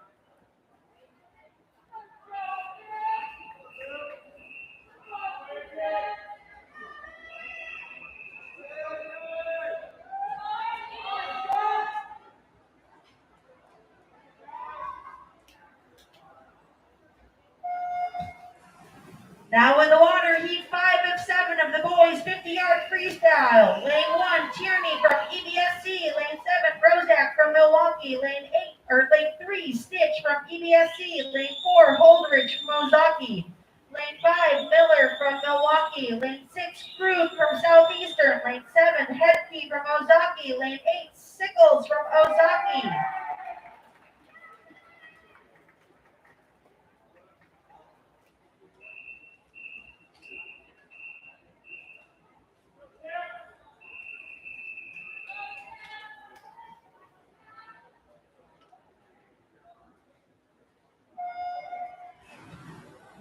Now in the water, heat 5 of 7 of the boys, 50-yard freestyle. Lane 1, Tierney from EBSC. Lane 7, Prozac from Milwaukee. Lane 3, Stitch from EBSC. Lane 4, Holdridge from Ozaki. Lane 5, Miller from Milwaukee. Lane 6, Krug from Southeastern. Lane 7, Hedke from Ozaki. Lane 8, Sickles from Ozaki.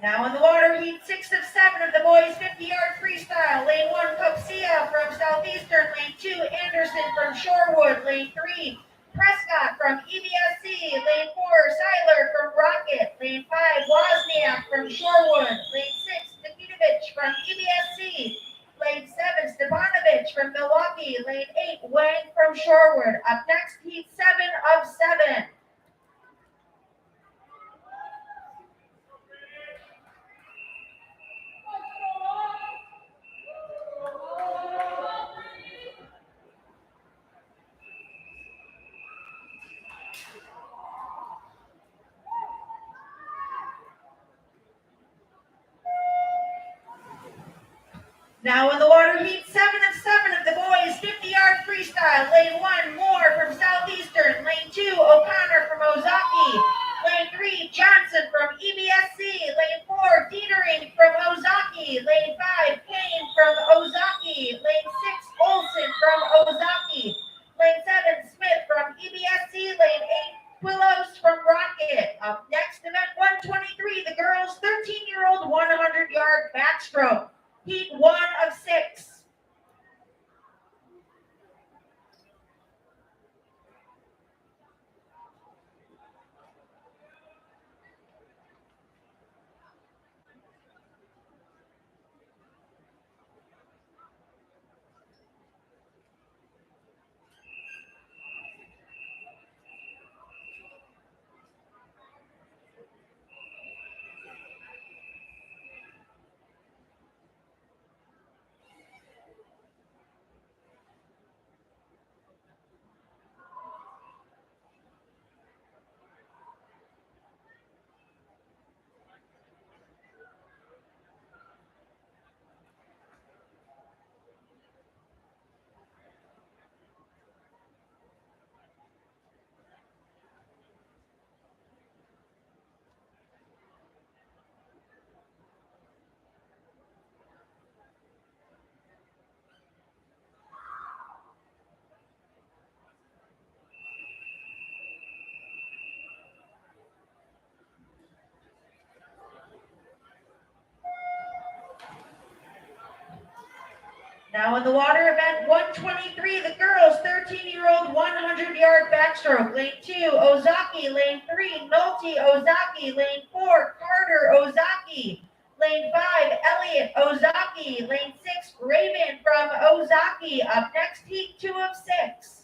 Now in the water, heat 6 of 7 of the boys, 50-yard freestyle. Lane 1, Copsia from Southeastern. Lane 2, Anderson from Shorewood. Lane 3, Prescott from EBSC. Lane 4, Seiler from Rocket. Lane 5, Wozniak from Shorewood. Lane 6, Nikitovich from EBSC. Lane 7, Stepanovich from Milwaukee. Lane 8, Wang from Shorewood. Up next, heat 7 of 7. Now in the water, heat 7 of 7 of the boys, 50-yard freestyle. Lane 1, Moore from Southeastern. Lane 2, O'Connor from Ozaki. Lane 3, Johnson from EBSC. Lane 4, Dietering from Ozaki. Lane 5, Kane from Ozaki. Lane 6, Olson from Ozaki. Lane 7, Smith from EBSC. Lane 8, Willows from Rocket. Up next, event 123, the girls' 13-year-old 100-yard backstroke. Heat 1 of 6. Now in the water, event 123, the girls, 13-year-old 100-yard backstroke. Lane 2, Ozaki. Lane 3, Nolte Ozaki. Lane 4, Carter Ozaki. Lane 5, Elliott Ozaki. Lane 6, Raven from Ozaki. Up next, heat 2 of 6.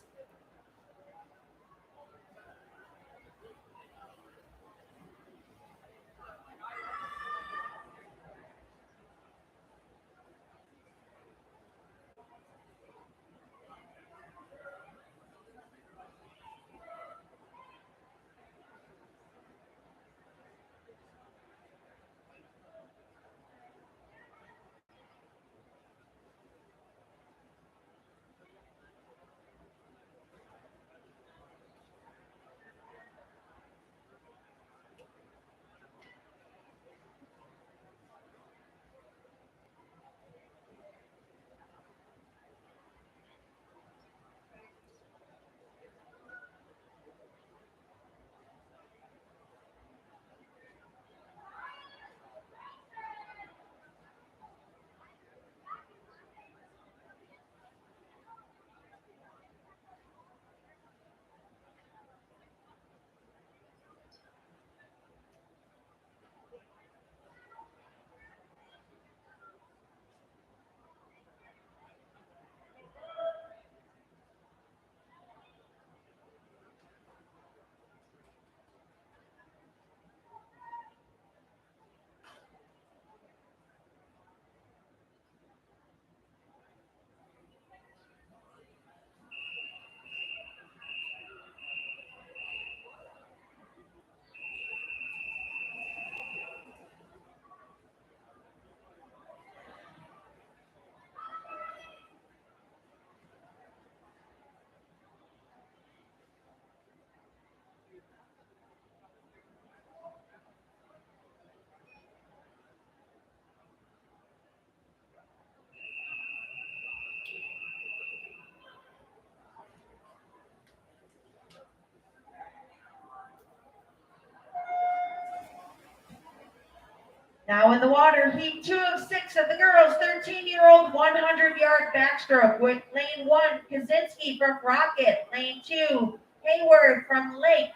Now in the water, heat 2 of 6 of the girls, 13-year-old 100-yard backstroke with lane 1, Kaczynski from Rocket, lane 2, Hayward from Lake,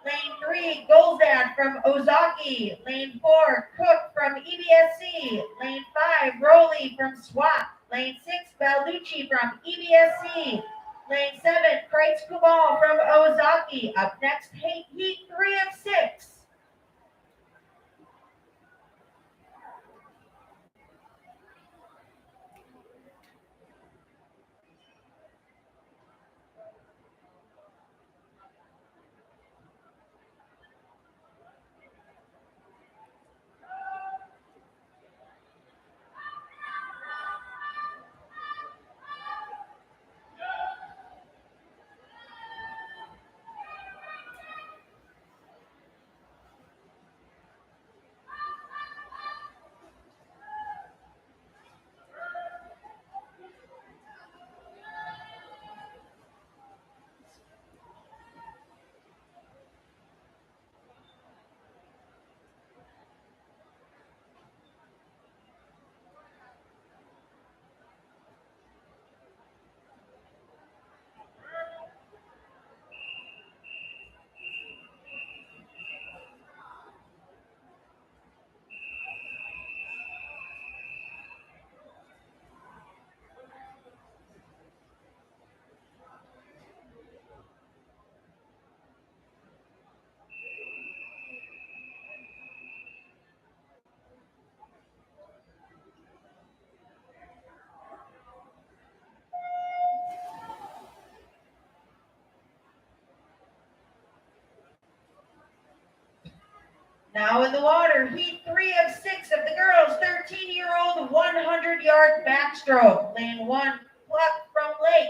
lane 3, Golzad from Ozaki, lane 4, Cook from EBSC, lane 5, Rowley from SWAT, lane 6, Balducci from EBSC, lane 7, Kreitz Kubal from Ozaki. Up next, heat 3 of 6. Now in the water, heat 3 of 6 of the girls, 13-year-old 100-yard backstroke. Lane 1, Pluck from Lake.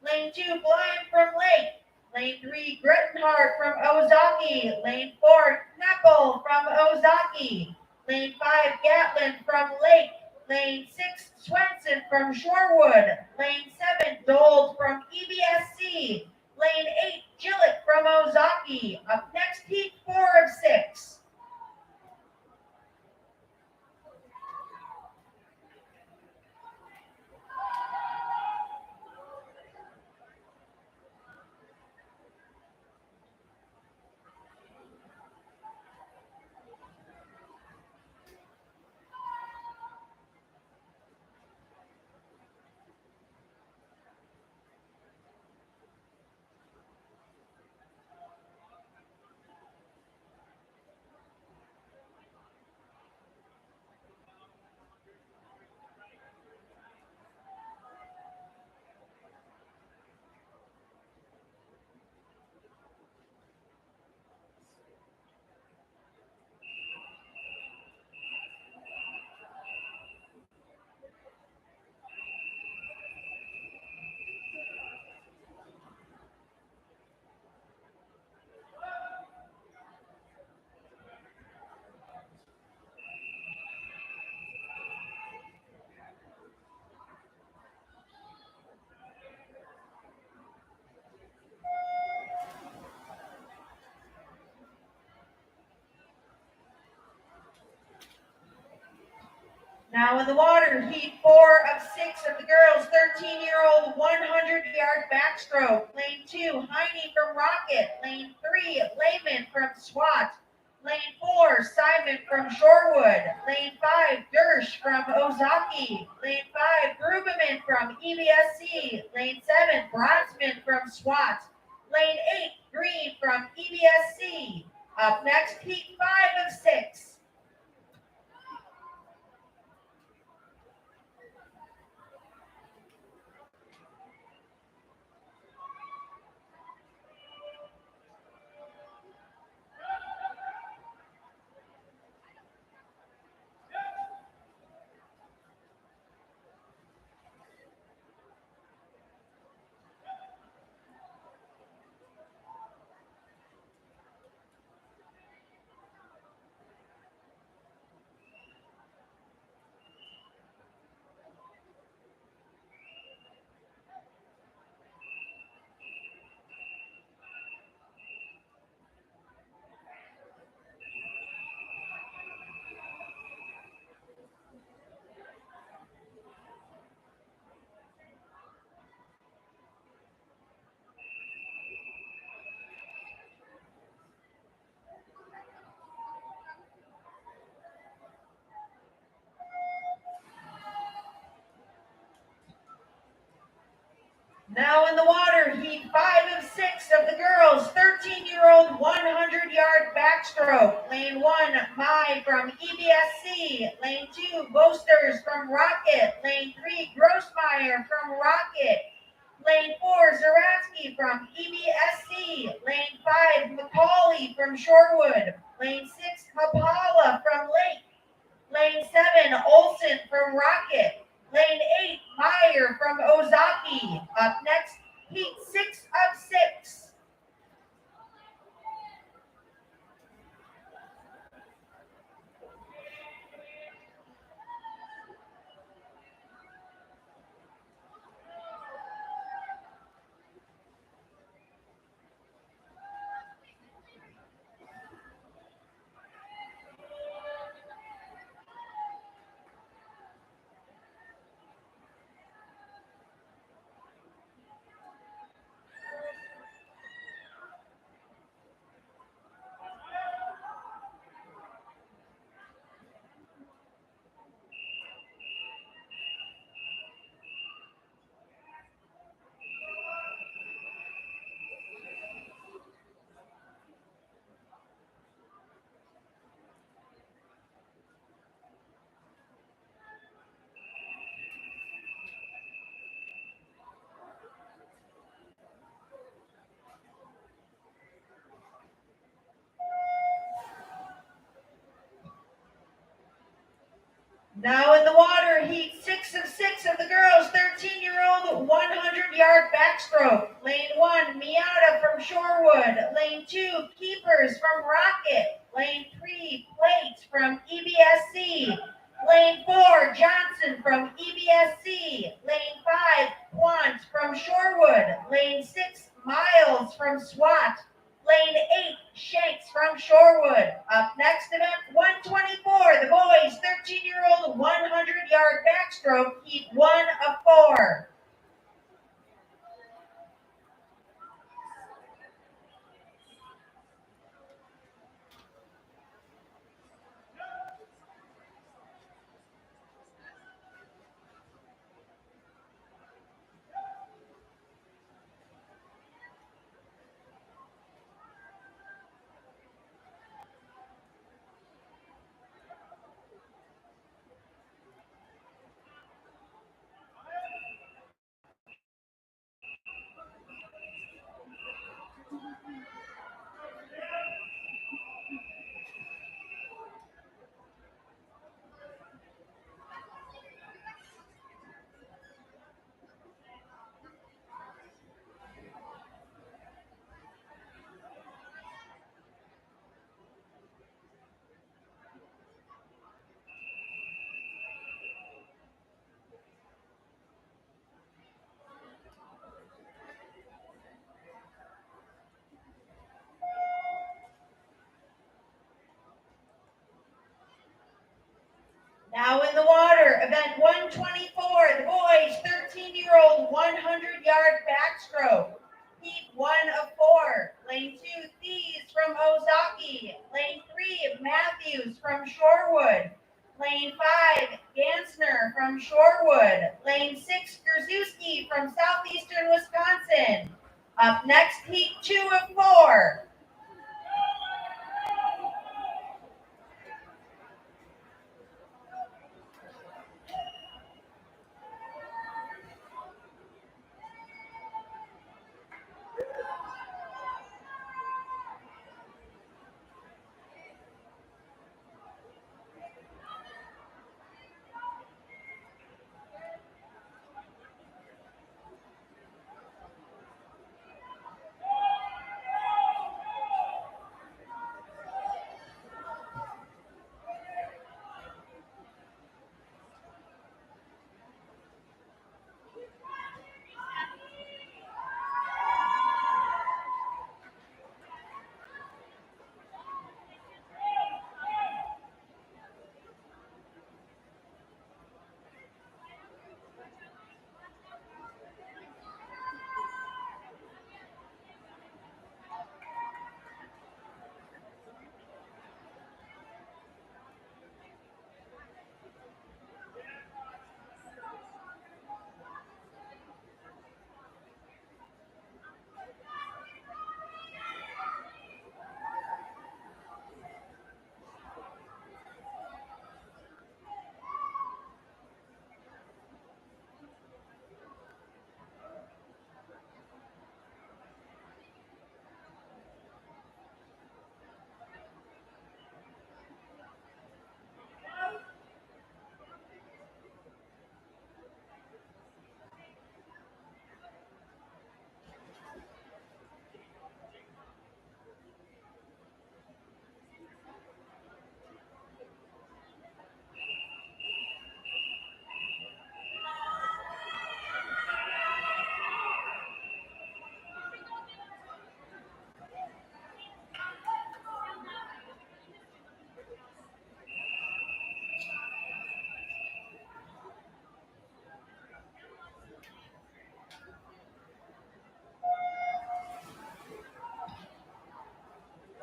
Lane 2, Blind from Lake. Lane 3, Grettenhardt from Ozaki. Lane 4, Kneppel from Ozaki. Lane 5, Gatlin from Lake. Lane 6, Swenson from Shorewood. Lane 7, Dold from EBSC. Lane 8, Gillett from Ozaki. Up next, heat 4 of 6. Now in the water, heat 4 of 6 of the girls, 13-year-old 100-yard backstroke. Lane 2, Heine from Rocket. Lane 3, Lehman from SWAT. Lane 4, Simon from Shorewood. Lane 5, Dersh from Ozaki. Lane 5, Gruberman from EBSC. Lane 7, Bronzman from SWAT. Lane 8, Green from EBSC. Up next, heat 5 of 6. Now in the water, heat 5 of 6 of the girls, 13-year-old 100-yard backstroke. Lane 1, Mai from EBSC. Lane 2, Boasters from Rocket. Lane 3, Grossmeyer from Rocket. Lane 4, Zaratsky from EBSC. Lane 5, McCauley from Shorewood. Lane 6, Hapala from Lake. Lane 7, Olson from Rocket. Lane 8, Meyer from Ozaki. Up next, heat 6 of 6. Now in the water, heat 6 of 6 of the girls, 13-year-old 100-yard backstroke. Lane 1, Miata from Shorewood. Lane 2, Keepers from Rocket. Lane 3, Plates from EBSC. Lane 4, Johnson from EBSC. Lane 5, Quant from Shorewood. Lane 6, Miles from SWAT. Lane 8, Shanks from Shorewood. Up next, event 124, the boys, 13-year-old 100-yard backstroke, heat 1 of 4. Now in the water, 124, the boys, 13-year-old 100-yard backstroke. Heat 1 of 4. Lane 2, Thieves from Ozaki. Lane 3, Matthews from Shorewood. Lane 5, Gansner from Shorewood. Lane 6, Grzuski from Southeastern Wisconsin. Up next, Heat 2 of 4.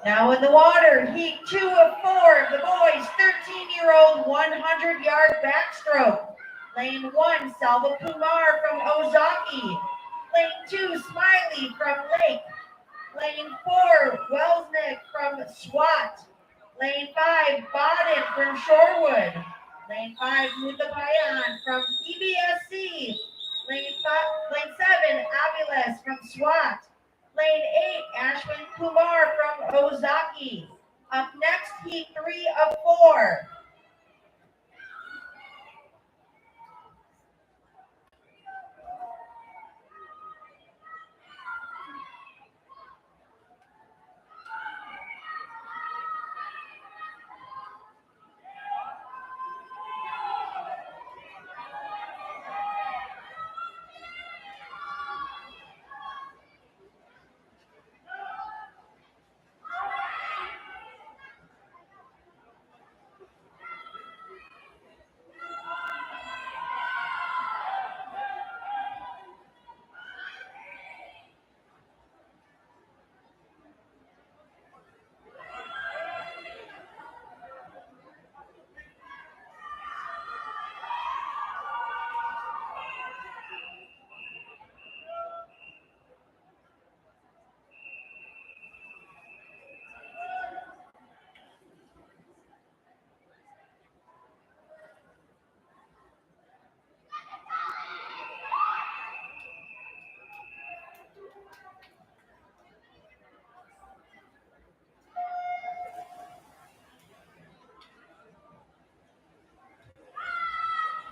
Now in the water, Heat 2 of 4, the boys, 13-year-old 100-yard backstroke. Lane 1, Salva Kumar from Ozaki. Lane 2, Smiley from Lake. Lane 4, Welsnick from Swat. Lane 5, Baden from Shorewood. Lane 5, Mutapayan from EBSC. Lane 7, Aviles from Swat. Lane 8, Ashwin Kumar from Ozaki. Up next, Heat 3 of 4.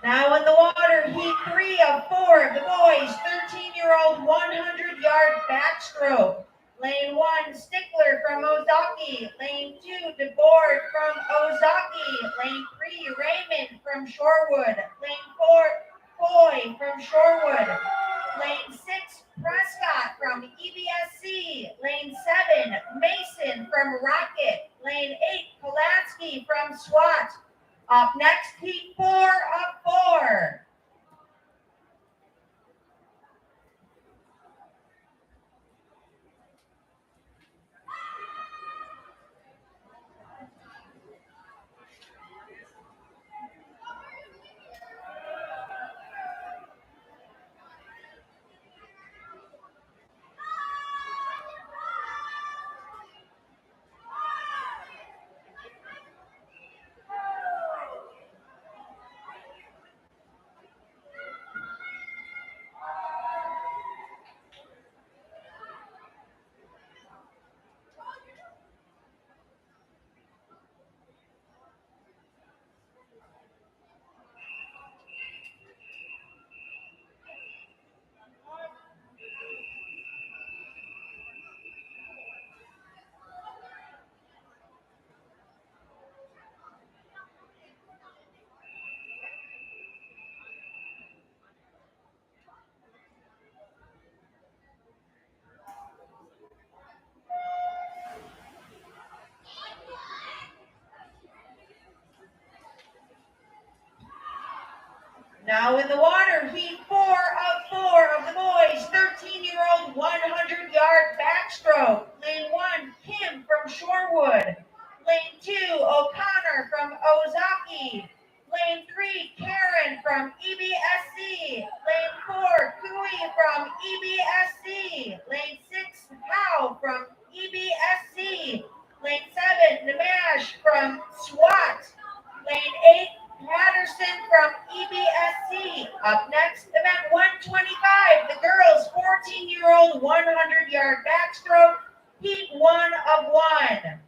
Now in the water, Heat 3 of 4, the boys, 13-year-old 100-yard backstroke. Lane 1, Stickler from Ozaki. Lane 2, DeBoard from Ozaki. Lane 3, Raymond from Shorewood. Lane 4, Foy from Shorewood. Lane 6, Prescott from EBSC. Lane 7, Mason from Rocket. Lane 8, Pulaski from SWAT. Up next, Heat 4 of 4. Now in the water, heat 4 of the boys, 13-year-old 100-yard backstroke. Lane 1, Kim from Shorewood. Lane 2, O'Connor from Ozaki. Lane 3, Karen from EBSC. Lane 4, Cooey from EBSC. Lane 6, Howe from EBSC. Lane 7, Namash from SWAT. Lane 8, Patterson from EBSC. Up next, event 125, the girls 14-year-old 100-yard backstroke, heat 1 of 1.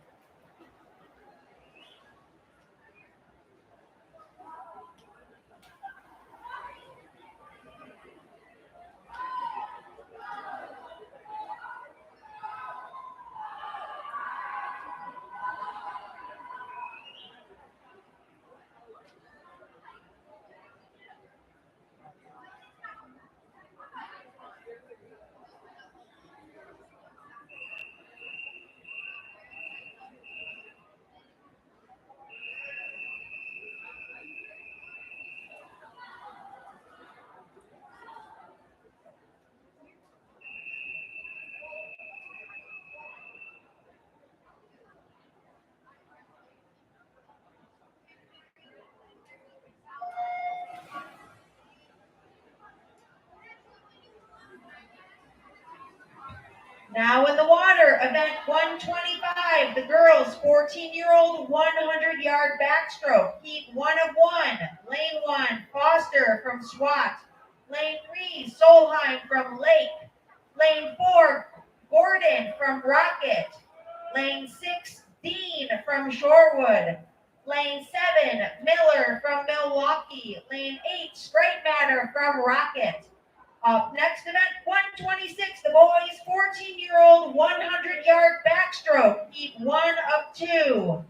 Now in the water, event 125, the girls 14-year-old 100-yard backstroke, heat 1 of 1. Lane 1, Foster from SWAT. Lane 3, Solheim from Lake. Lane 4, Gordon from Rocket. Lane 6, Dean from Shorewood. Lane 7, Miller from Milwaukee. Lane 8, Straight Matter from Rocket. Up next, event 126, the boys 14-year-old 100-yard backstroke, heat 1 of 2.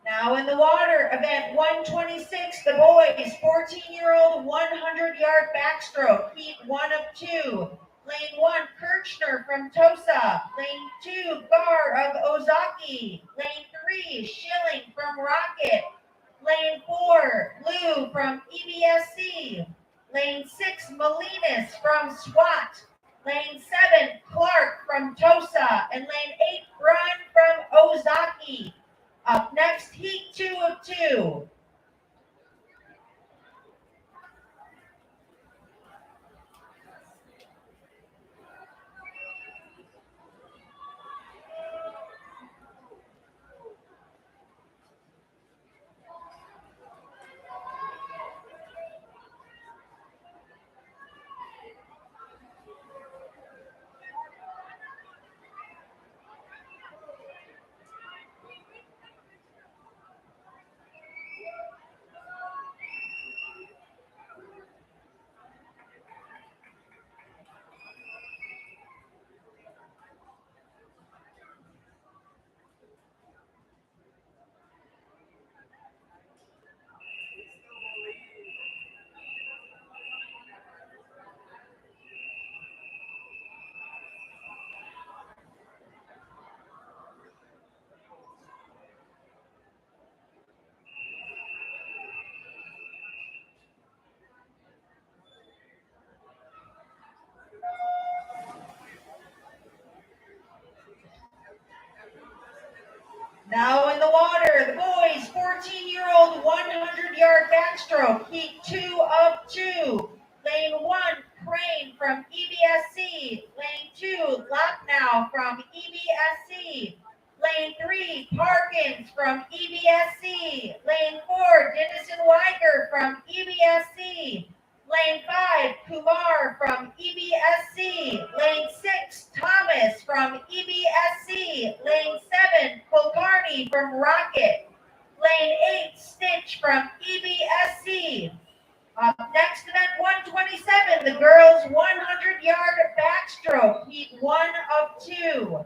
Now in the water, event 126, the boys 14-year-old 100-yard backstroke, heat 1 of 2. Lane 1, Kirchner from Tosa. Lane 2, Gar of Ozaki. Lane 3, Schilling from Rocket. Lane 4, Lou from EBSC. Lane 6, Molinas from SWAT. Lane 7, Clark from Tosa. And lane 8, Brun from Ozaki. Up next, heat 2 of 2. Now in the water, the boys 14-year-old 100 100-yard backstroke, heat 2 of 2. Lane 1, Crane from EBSC. Lane 2, Locknow from EBSC. Lane 3, Parkins from EBSC. Lane 4, Dennison Weiger from EBSC. Lane 5, Kumar from EBSC. Lane 6, Thomas from EBSC. Lane 7, Kulkarni from Rocket. Lane 8, Stitch from EBSC. Next event 127, the girls 100-yard backstroke, heat 1 of 2.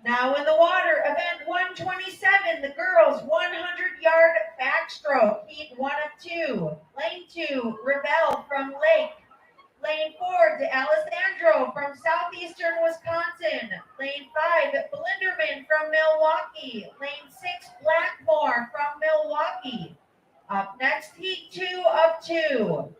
Now in the water, event 127, the girls 100-yard backstroke, heat 1 of 2. Lane 2, Rebel from Lake. Lane 4, D'Alessandro from southeastern Wisconsin. Lane 5, Blinderman from Milwaukee. Lane 6, Blackmore from Milwaukee. Up next, heat 2 of 2.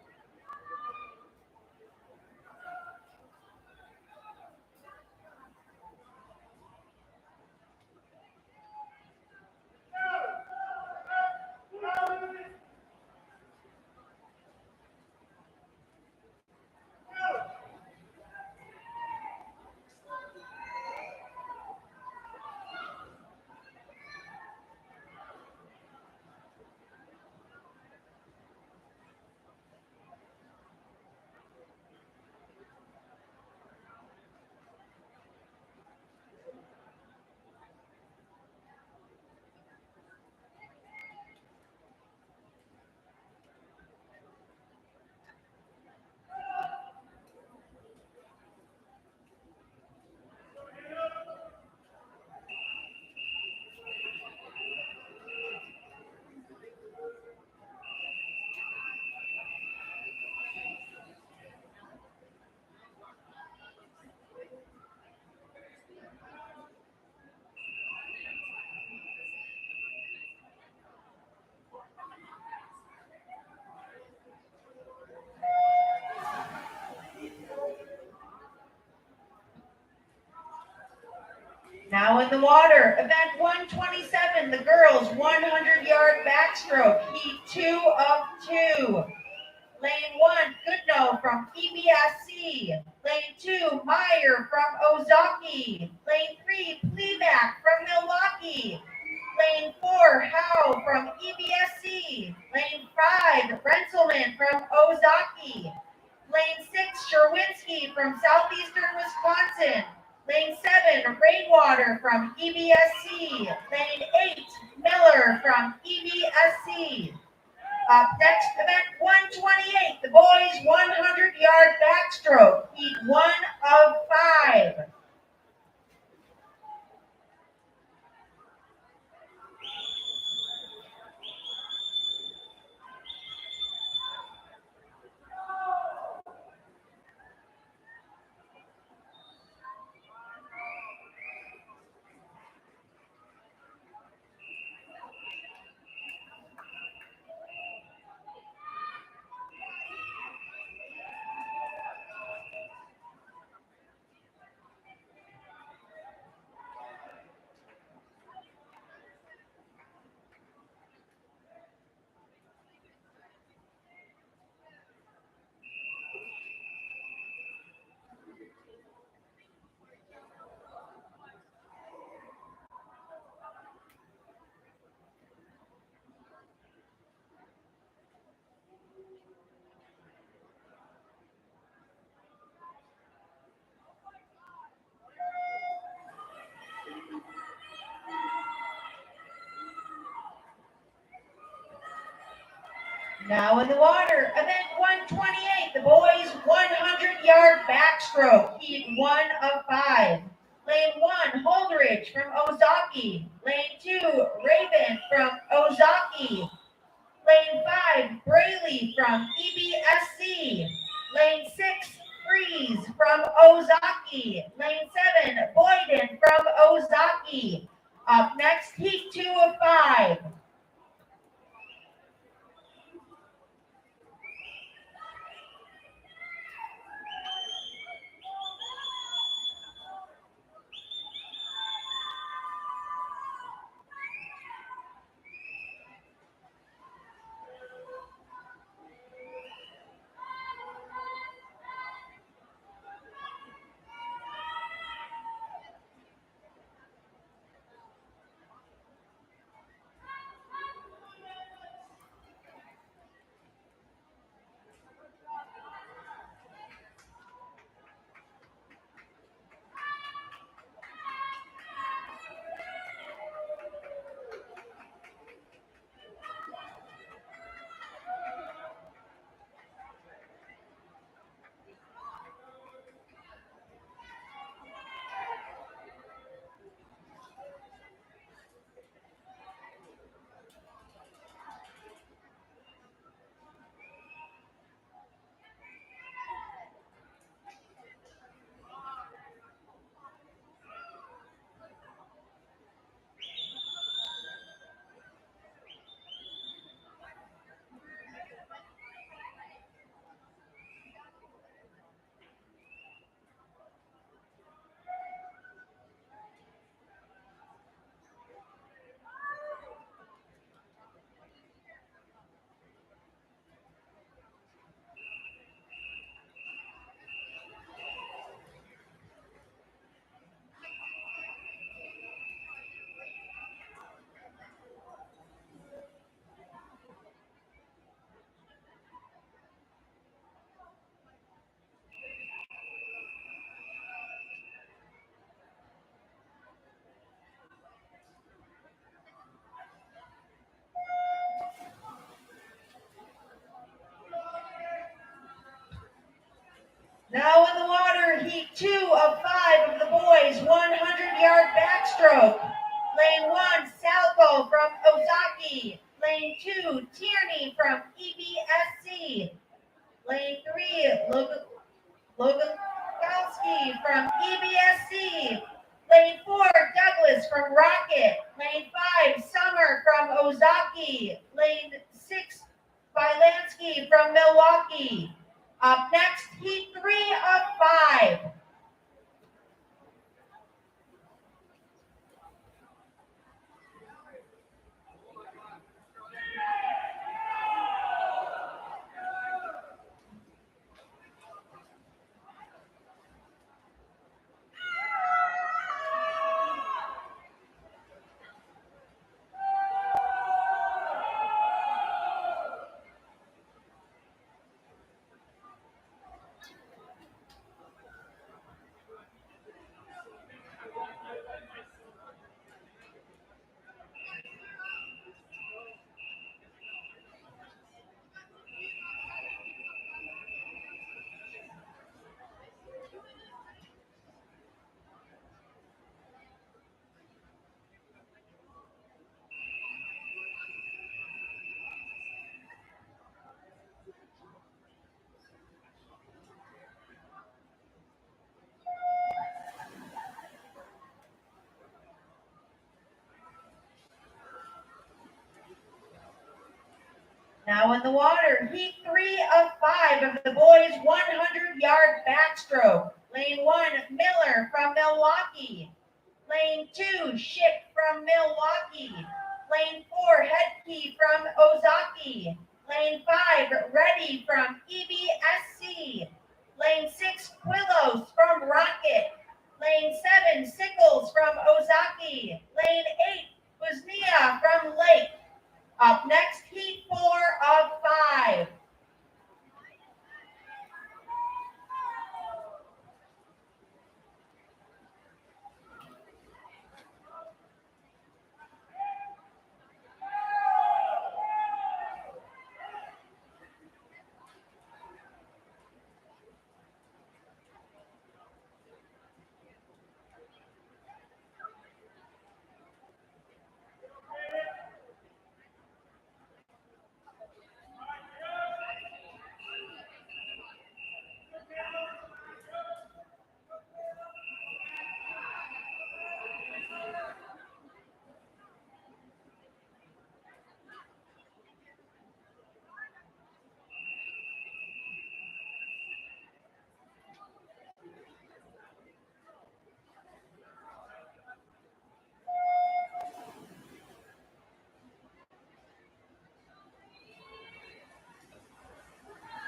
Now in the water, event 127, the girls 100-yard backstroke, heat 2 of 2. Lane 1, Goodnow from EBSC. Lane 2, Meyer from Ozaki. Lane 3, Pleback from Milwaukee. Lane 4, Howe from EBSC. Lane 5, Renselman from Ozaki. Lane 6, Sherwinski from southeastern Wisconsin. Lane 7, Rainwater from EBSC. Lane 8, Miller from EBSC. Up next, event 128, the boys 100-yard backstroke, heat 1 of 5. Now in the water, event 128, the boys 100-yard backstroke, heat 1 of 5. Lane 1, Holdridge from Ozaki. Lane 2, Raven from Ozaki. Lane 5, Braley from EBSC. Lane 6, Freeze from Ozaki. Lane 7, Boyden from Ozaki. Up next, heat 2 of 5. Now in the water, heat 2 of 5 of the boys, 100-yard backstroke. Lane 1, Salco from Ozaki. Lane 2, Tierney from EBSC. Lane 3, Logowski from EBSC. Lane 4, Douglas from Rocket. Lane 5, Summer from Ozaki. Lane 6, Bylansky from Milwaukee. Up next, heat 3 of 5. Now in the water, heat 3 of 5 of the boys 100-yard backstroke. Lane 1, Miller from Milwaukee. Lane 2, Schick from Milwaukee. Lane 4, Hedke from Ozaki. Lane 5, Reddy from EBSC. Lane 6, Quillos from Rocket. Lane 7, Sickles from Ozaki. Lane 8, Buznia from Lake. Up next, heat 4 of 5.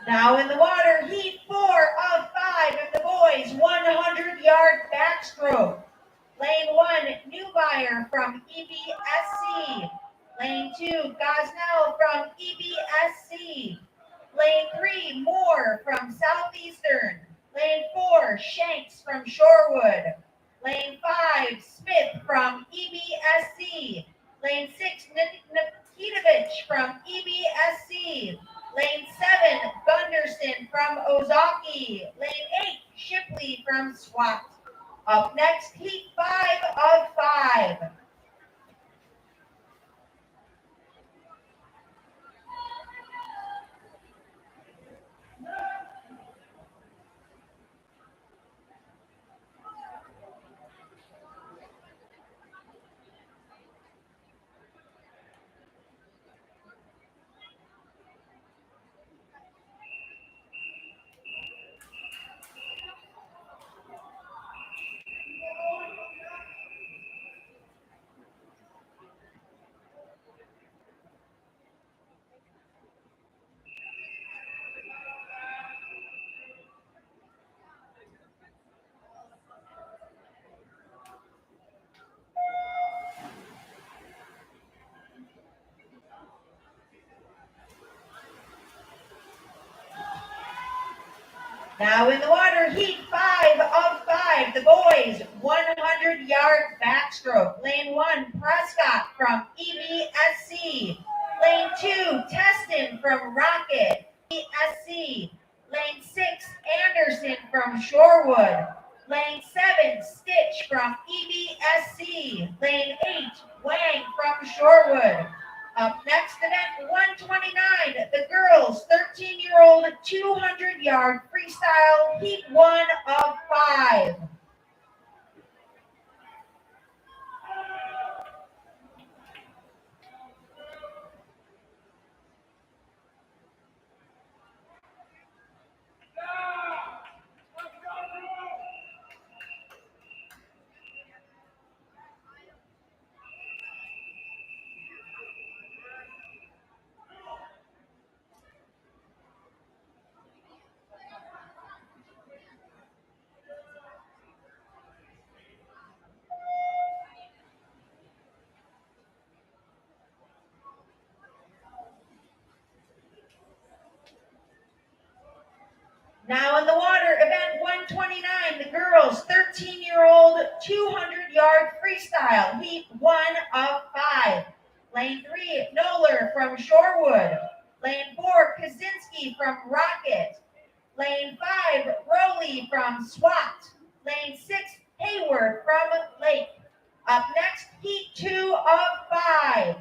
Now in the water, heat 4 of 5 of the boys, 100-yard backstroke. Lane 1, Newbuyer from EBSC. Lane 2, Gosnell from EBSC. Lane 3, Moore from Southeastern. Lane 4, Shanks from Shorewood. Lane 5, Smith from EBSC. Lane 6, Nikitovich from EBSC. Lane 7, Gunderson from Ozaki. Lane 8, Shipley from SWAT. Up next, heat 5 of 5. Now in the water, heat 5 of 5. The boys, 100-yard backstroke. Lane 1, Prescott from EBSC. Lane 2, Teston from Rocket, EBSC. Lane 6, Anderson from Shorewood. Lane 7, Stitch from EBSC. Lane 8, Wang from Shorewood. Up next, event 129, the girls 13-year-old 200-yard freestyle, heat 1 of 5. Now in the water, event 129, the girls 13-year-old 200-yard freestyle, heat 1 of 5. Lane 3, Noller from Shorewood. Lane 4, Kaczynski from Rocket. Lane 5, Rowley from SWAT. Lane 6, Hayward from Lake. Up next, heat 2 of 5.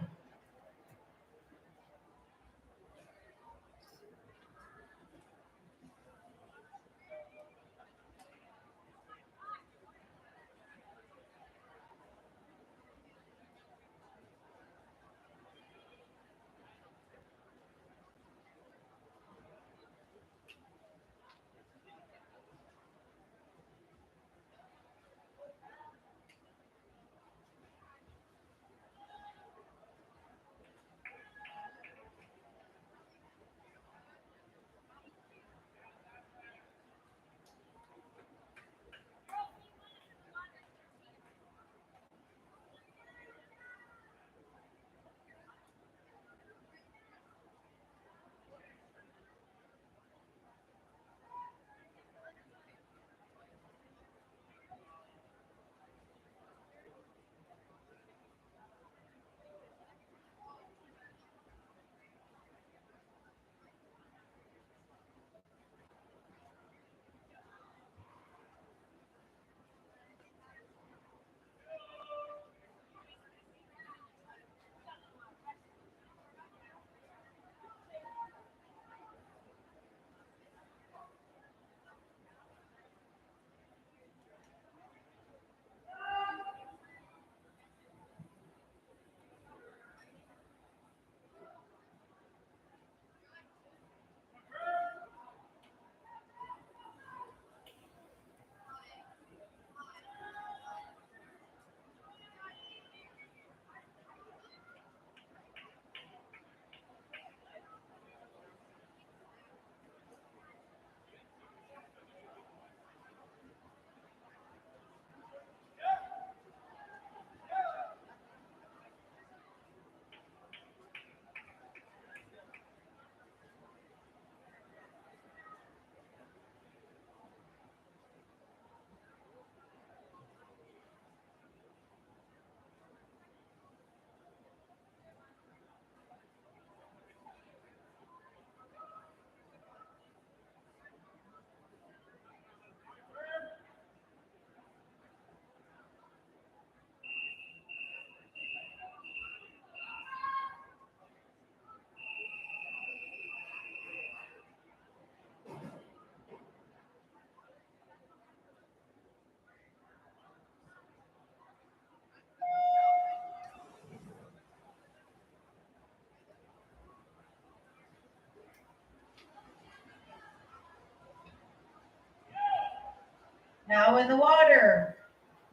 Now in the water,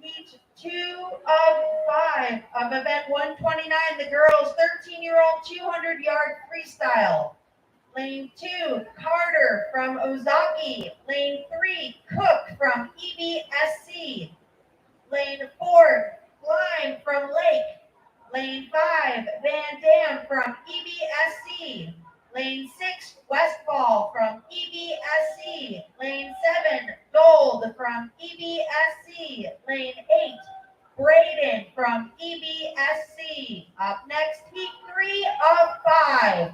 heat 2 of 5 of event 129, the girls 13-year-old 200-yard freestyle. Lane 2, Carter from Ozaki. Lane 3, Cook from EBSC. Lane 4, Klein from Lake. Lane 5, Van Dam from EBSC. Lane 6, Westfall from EBSC. Lane 7, Gold from EBSC. Lane 8, Braden from EBSC. Up next, heat 3 of 5.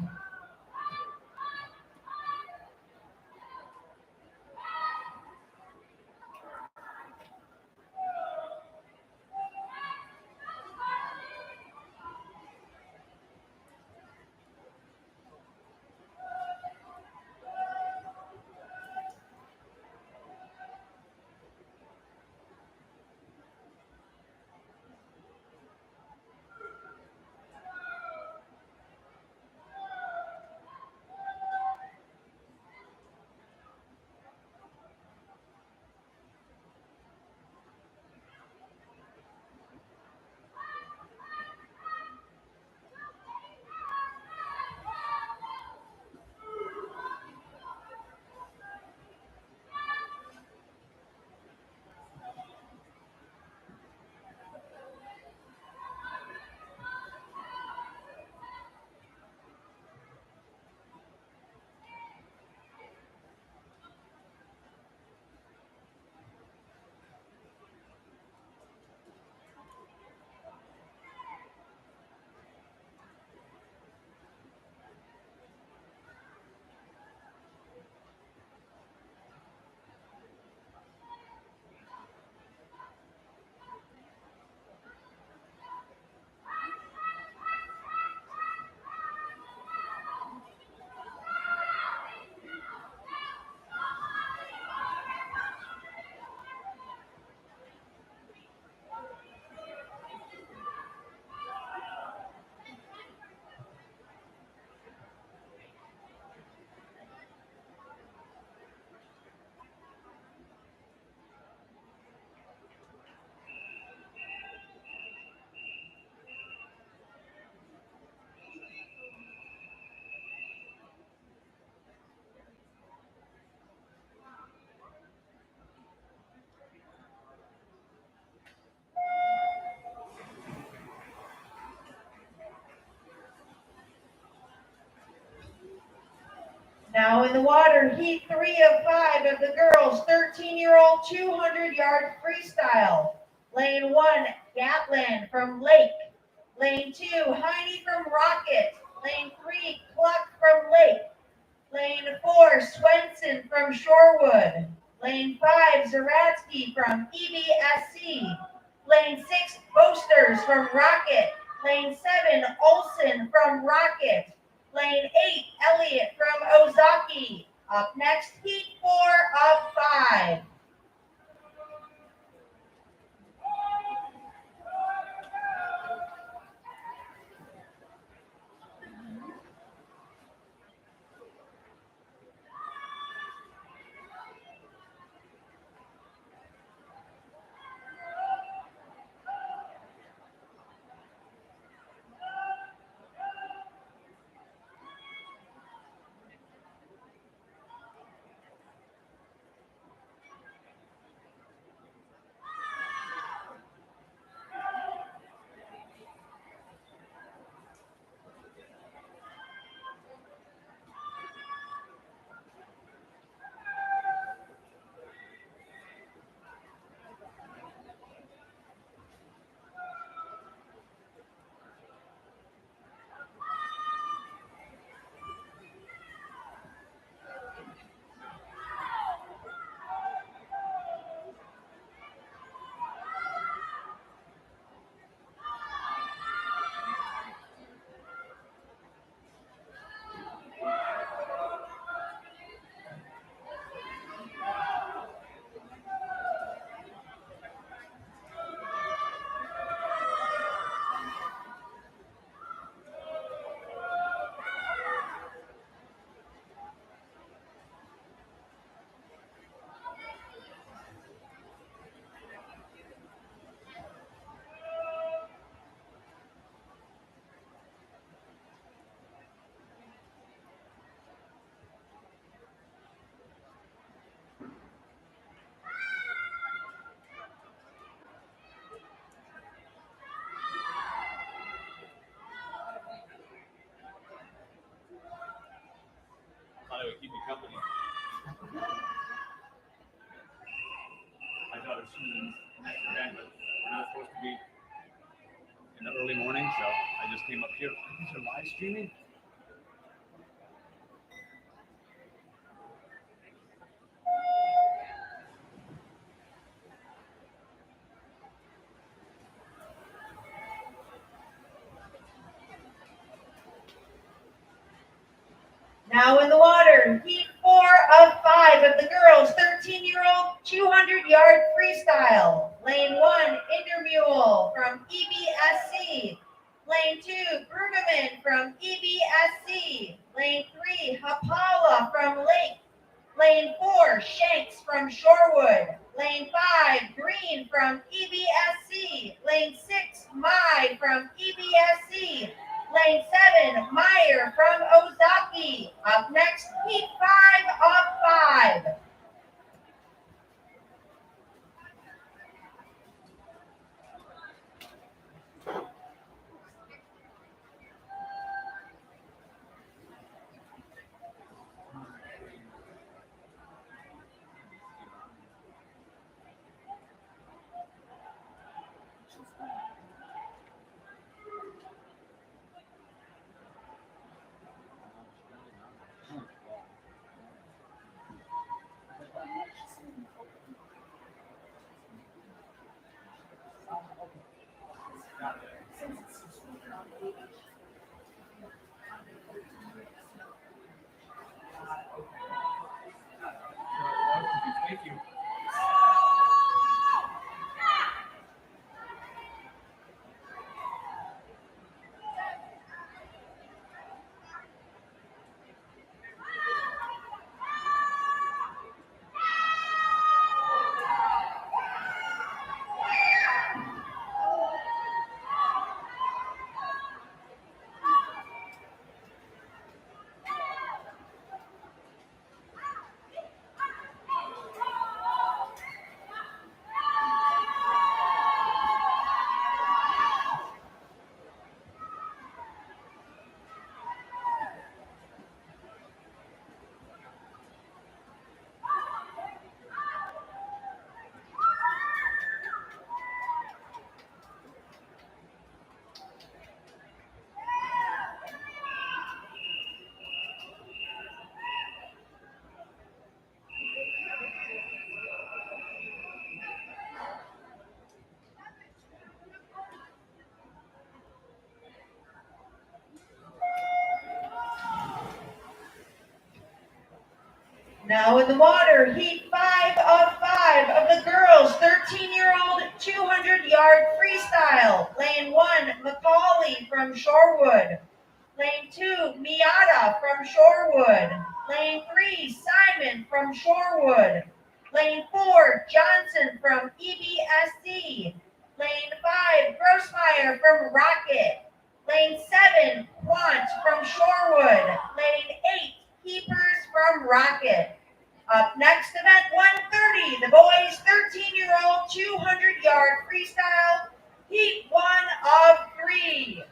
Now in the water, heat 3 of 5 of the girls 13-year-old 200-yard freestyle. Lane 1, Gatlin from Lake. Lane 2, Heine from Rocket. Lane 3, Cluck from Lake. Lane 4, Swenson from Shorewood. Lane 5, Zaratsky from EBSC. Lane 6, Boasters from Rocket. Lane 7, Olson from Rocket. Lane 8, Elliott from Ozaki. Up next, heat 4 of 5. in the early morning, so I just came up here. Is it live streaming? Now in the water, heat 4 of 5 of the girls' 13-year-old 200-yard freestyle. Lane 1, Intermule from EBSC. Lane 2, Brueggemann from EBSC. Lane 3, Hapala from Lake. Lane 4, Shanks from Shorewood. Lane 5, Green from EBSC. Lane 6, Mai from EBSC. Lane 7, Meyer from Ozaki. Up next, heat 5 of 5. Thank you. Now in the water, heat 5 of 5 of the girls' 13-year-old 200-yard freestyle. Lane 1, Macaulay from Shorewood. Lane 2, Miata from Shorewood. Lane 3, Simon from Shorewood. Lane 4, Johnson from EBSC. Lane 5, Grossmeyer from Rocket. Lane 7, Quant from Shorewood. Lane 8, Keepers from Rocket. Up next, event 130, the boys' 13-year-old 200-yard freestyle, heat 1 of 3.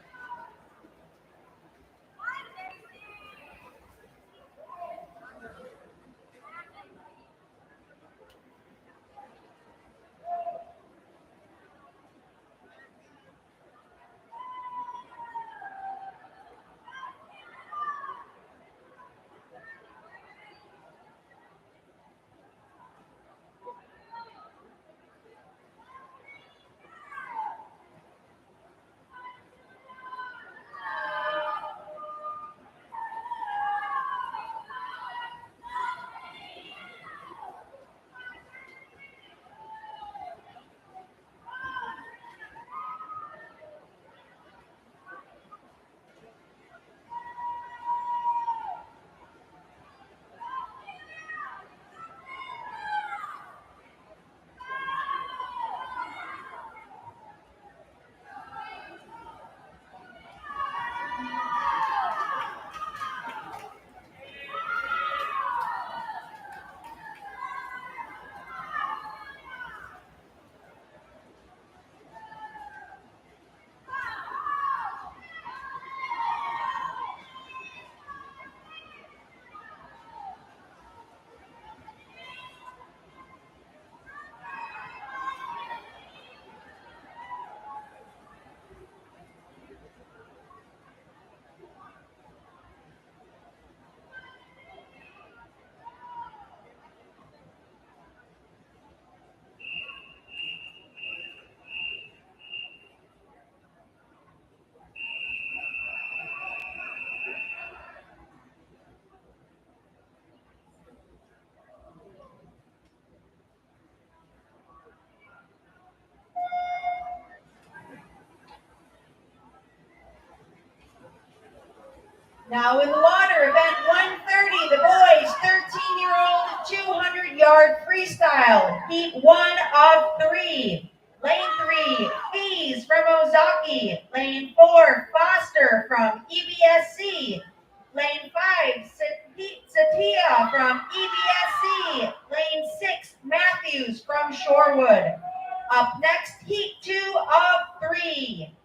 Now in the water, event 130, the boys 13-year-old 200-yard freestyle, heat 1 of 3. Lane 3, Fees from Ozaki. Lane 4, Foster from EBSC. Lane 5, Satia from EBSC. Lane 6, Matthews from Shorewood. Up next, heat 2 of 3.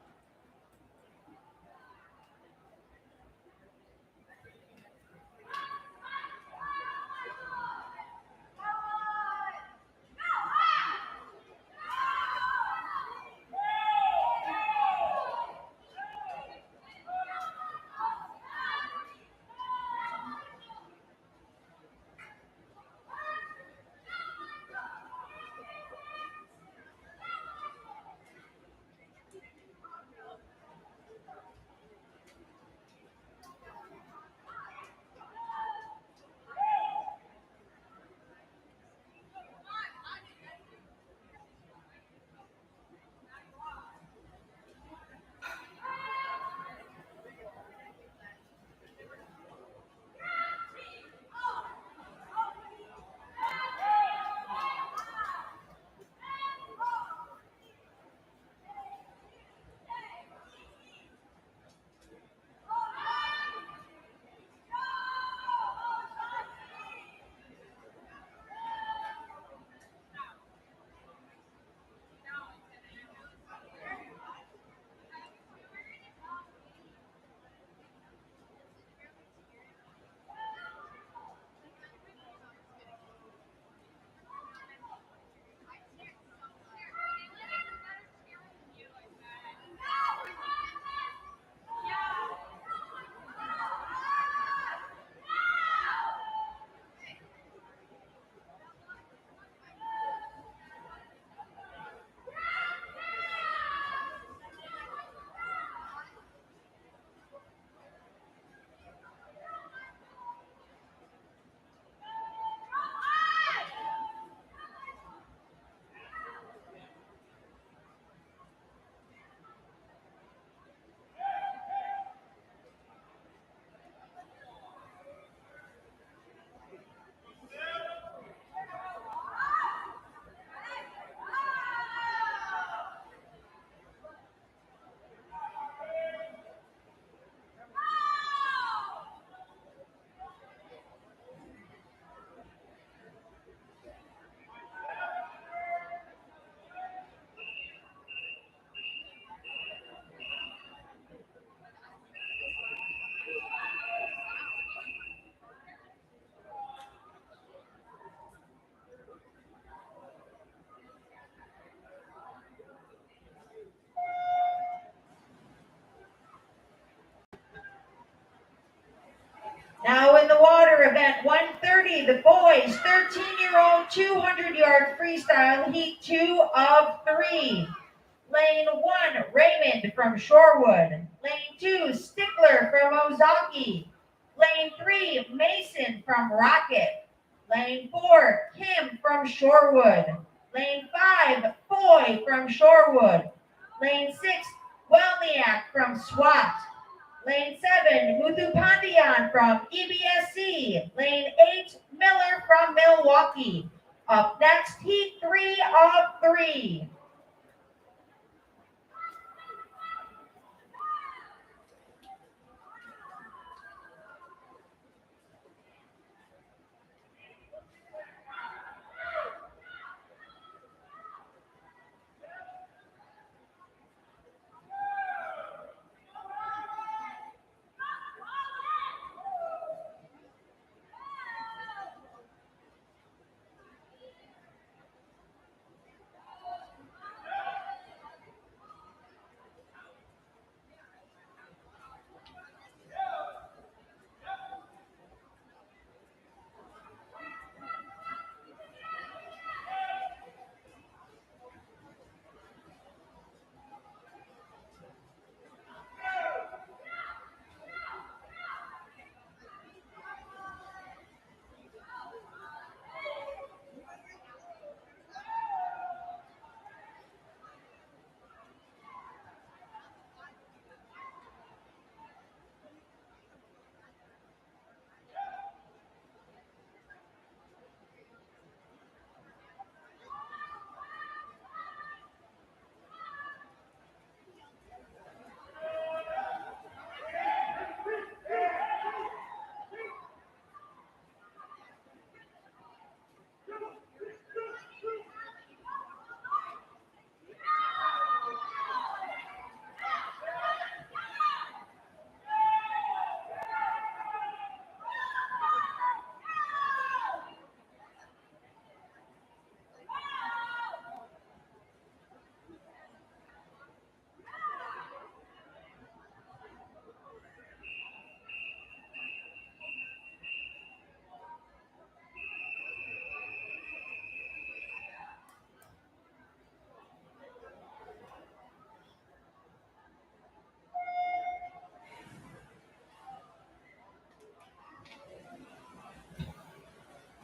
Now in the water, event 130, the boys 13-year-old 200-yard freestyle, heat 2 of 3. Lane 1, Raymond from Shorewood. Lane 2, Stickler from Ozaki. Lane 3, Mason from Rocket. Lane 4, Kim from Shorewood. Lane 5, Foy from Shorewood. Lane 6, Welniak from SWAT. Lane 7, Muthupandian from EBSC. Lane 8, Miller from Milwaukee. Up next, heat 3 of 3.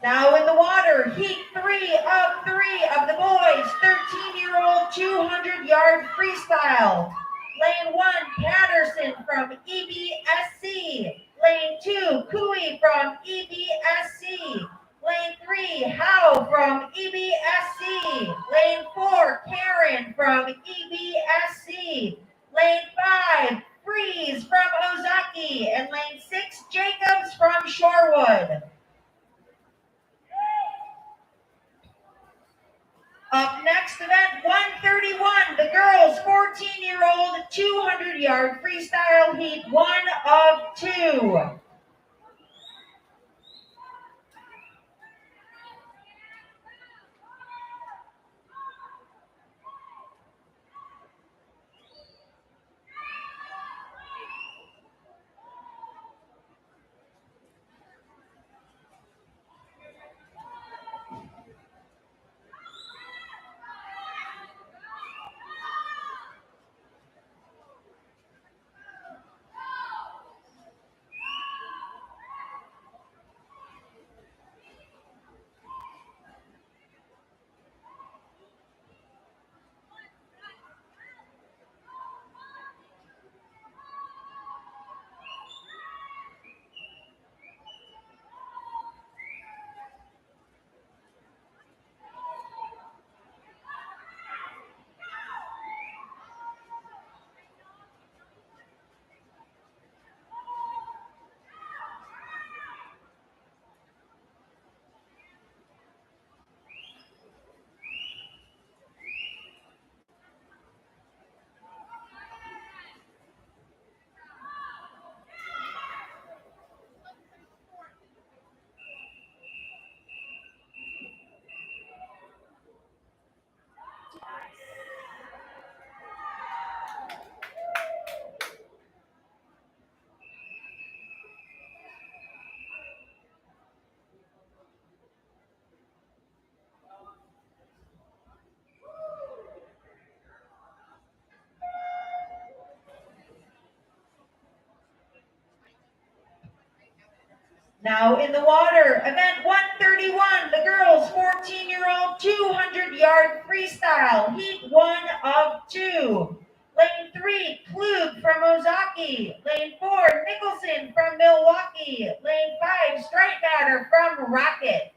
Now in the water, heat 3 of the boys, 13-year-old 200-yard freestyle. Lane 1, Patterson from EBSC. Lane 2, Cooey from EBSC. Lane 3, Howe from EBSC. Lane 4, Karen from EBSC. Lane 5, Freeze from Ozaki. And lane 6, Jacobs from Shorewood. Up next, event 131, the girls' 14-year-old 200-yard freestyle heat 1 of 2. Now in the water, event 131, the girls' 14-year-old 200-yard freestyle, heat 1 of 2. Lane 3, Klug from Ozaki. Lane 4, Nicholson from Milwaukee. Lane 5, Streitmatter from Rocket.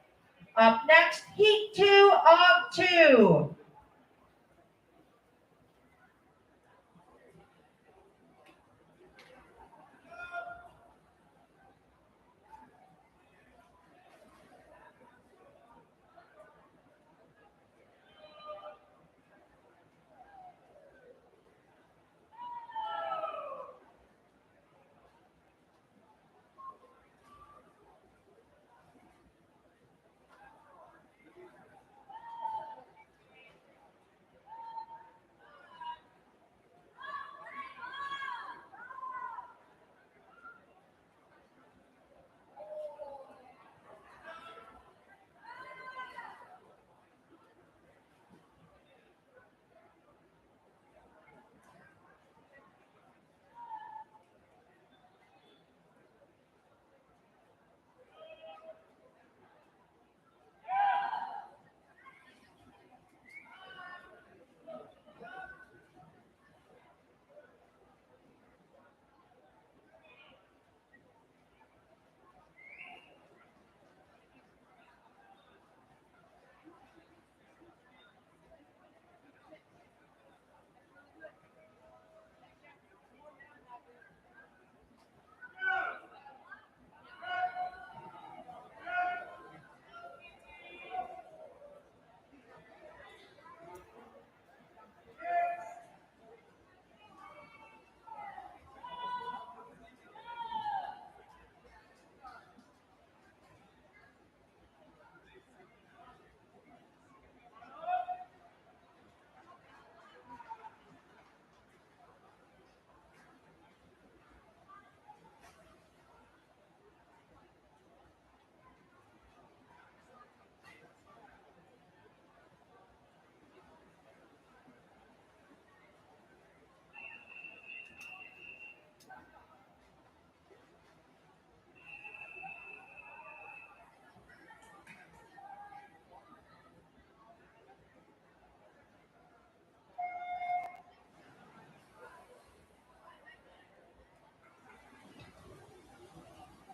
Up next, heat 2 of 2.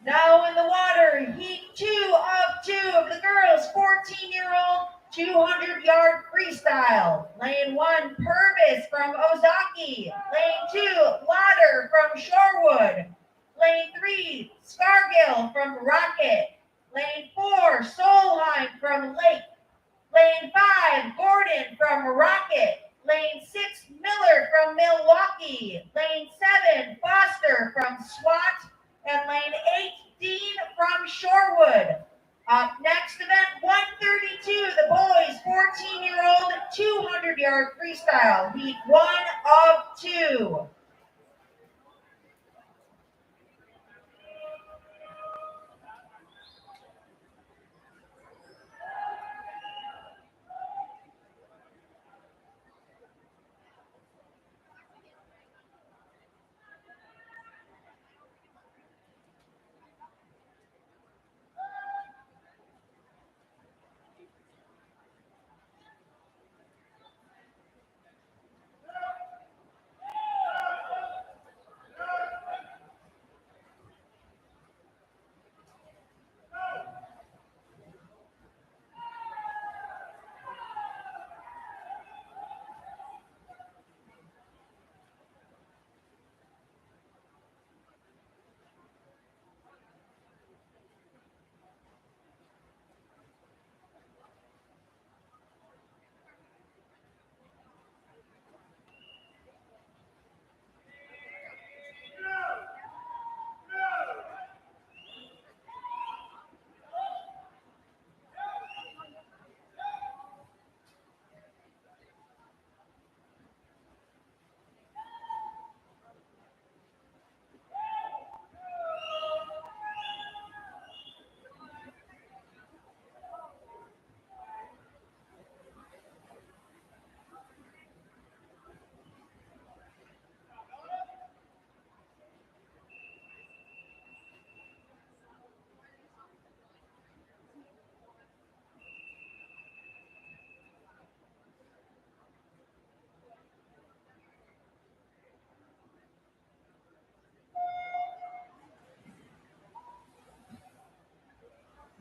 Now in the water, heat 2 of the girls, 14-year-old 200-yard freestyle. Lane 1, Purvis from Ozaki. Lane 2, Lauder from Shorewood. Lane 3, Scargill from Rocket. Lane 4, Solheim from Lake. Lane 5, Gordon from Rocket. Lane 6, Miller from Milwaukee. Lane 7, Foster from SWAT. And lane 8, Dean from Shorewood. Up next, event 132, the boys 14-year-old 200-yard freestyle, heat 1 of 2.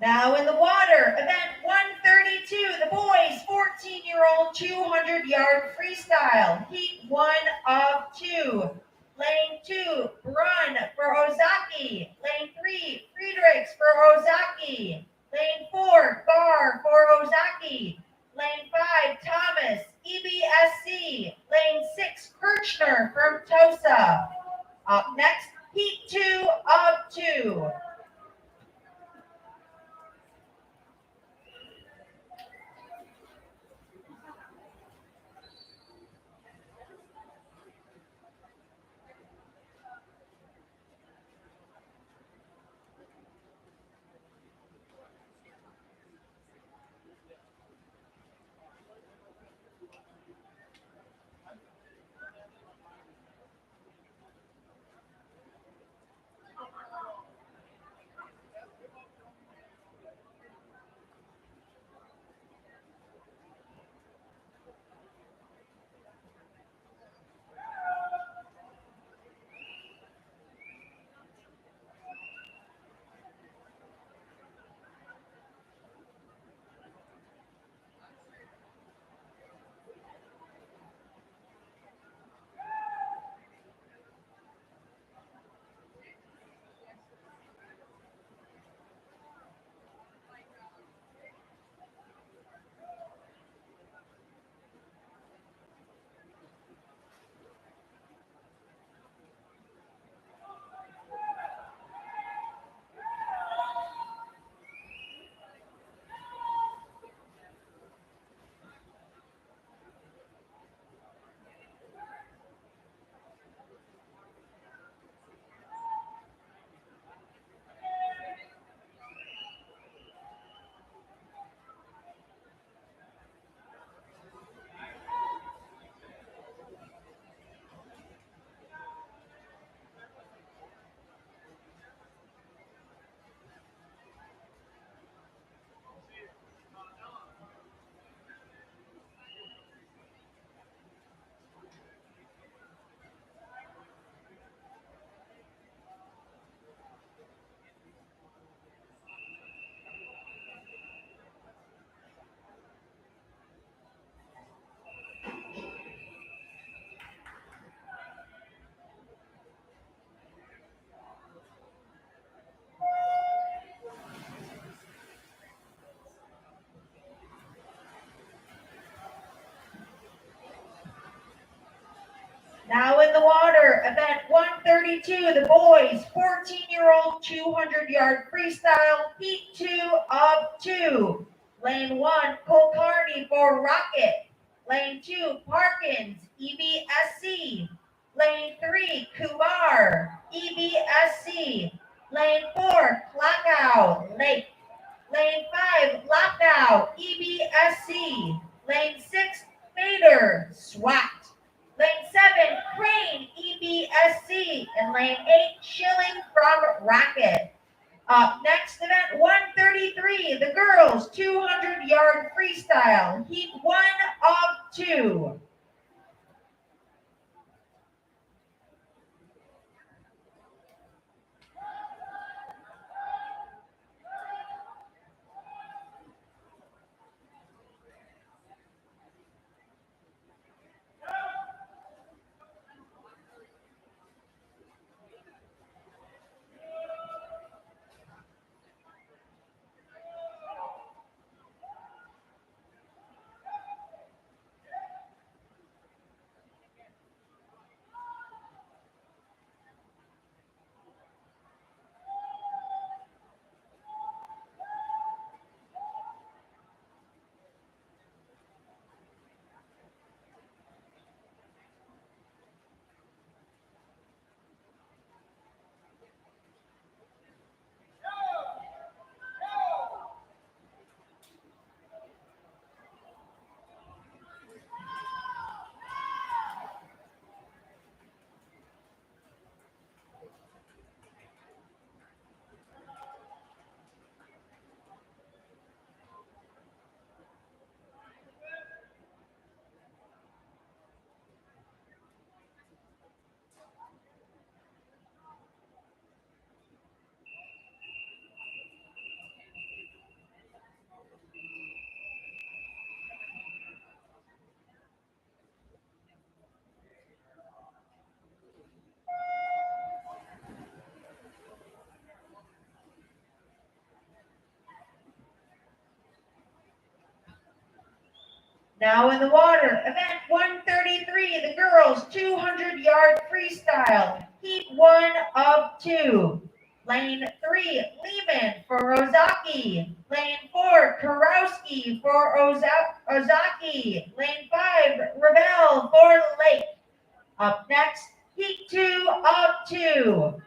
Now in the water, event 132, the boys 14-year-old 200-yard freestyle, heat 1 of 2. Lane 2, Brunn for Ozaki. Lane 3, Friedrichs for Ozaki. Lane 4, Gar for Ozaki. Lane 5, Thomas, EBSC. Lane 6, Kirchner from TOSA. Up next, heat 2 of 2. the water, event 132, the boys, 14-year-old 200-yard freestyle, heat 2 of 2. Lane 1, Kulkarni for Rocket. Lane 2, Parkins, EBSC. Lane 3, Kumar, EBSC. Lane 4, Klackow, Lake. Lane 5, Lockdown, EBSC. Lane 6, Fader, SWAT. Lane 7, Crane, EBSC. And lane 8, Schilling from Rocket. Up next, event 133, the girls 200-yard freestyle, heat 1 of 2. Now in the water, event 133, the girls 200-yard freestyle, heat 1 of 2. Lane 3, Lehman for Ozaki. Lane 4, Karowski for Ozaki. Lane 5, Rebel for Lake. Up next, heat 2 of 2.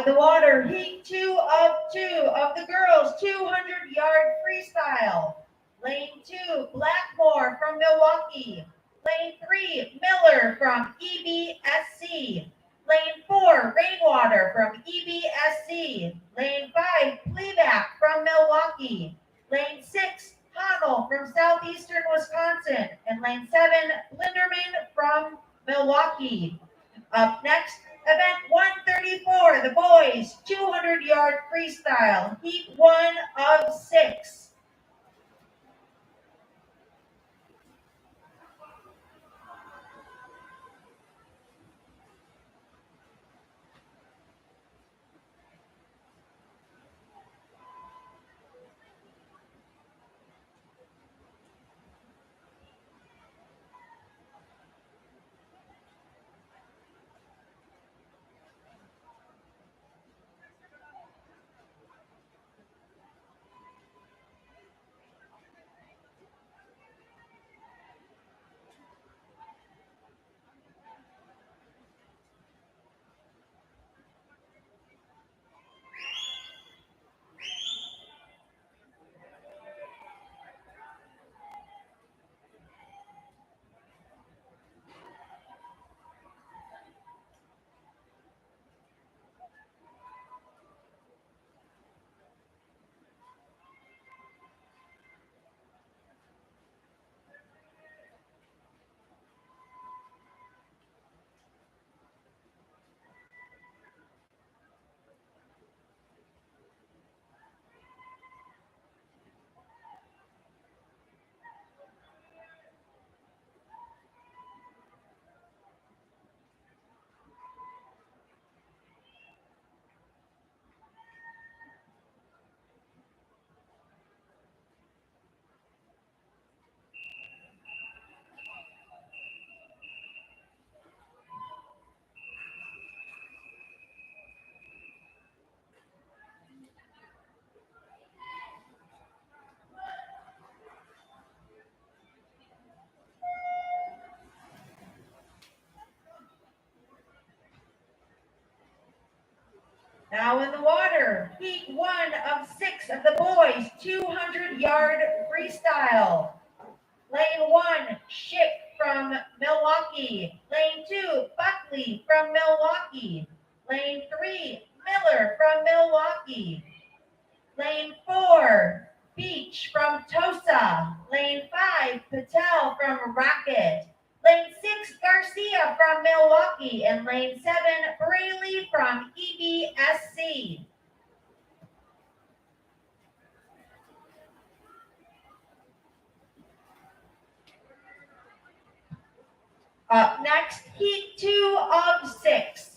in the water, heat 2 of the girls 200-yard freestyle. Lane 2, Blackmore from Milwaukee. Lane 3, Miller from EBSC. Lane 4, Rainwater from EBSC. Lane 5, Pleback from Milwaukee. Lane 6, Connell from southeastern Wisconsin. And lane 7, Linderman from Milwaukee. Up next, event 134, the boys 200-yard freestyle, heat 1 of 6. Now in the water, heat 1 of 6 of the boys 200-yard freestyle. Lane 1, Ship from Milwaukee. Lane 2, Buckley from Milwaukee. Lane 3, Miller from Milwaukee. Lane 4, Beach from Tosa. Lane 5, Patel from Rocket. Lane 6, Garcia from Milwaukee. And lane 7, Braley from EBSC. Up next, heat 2 of 6.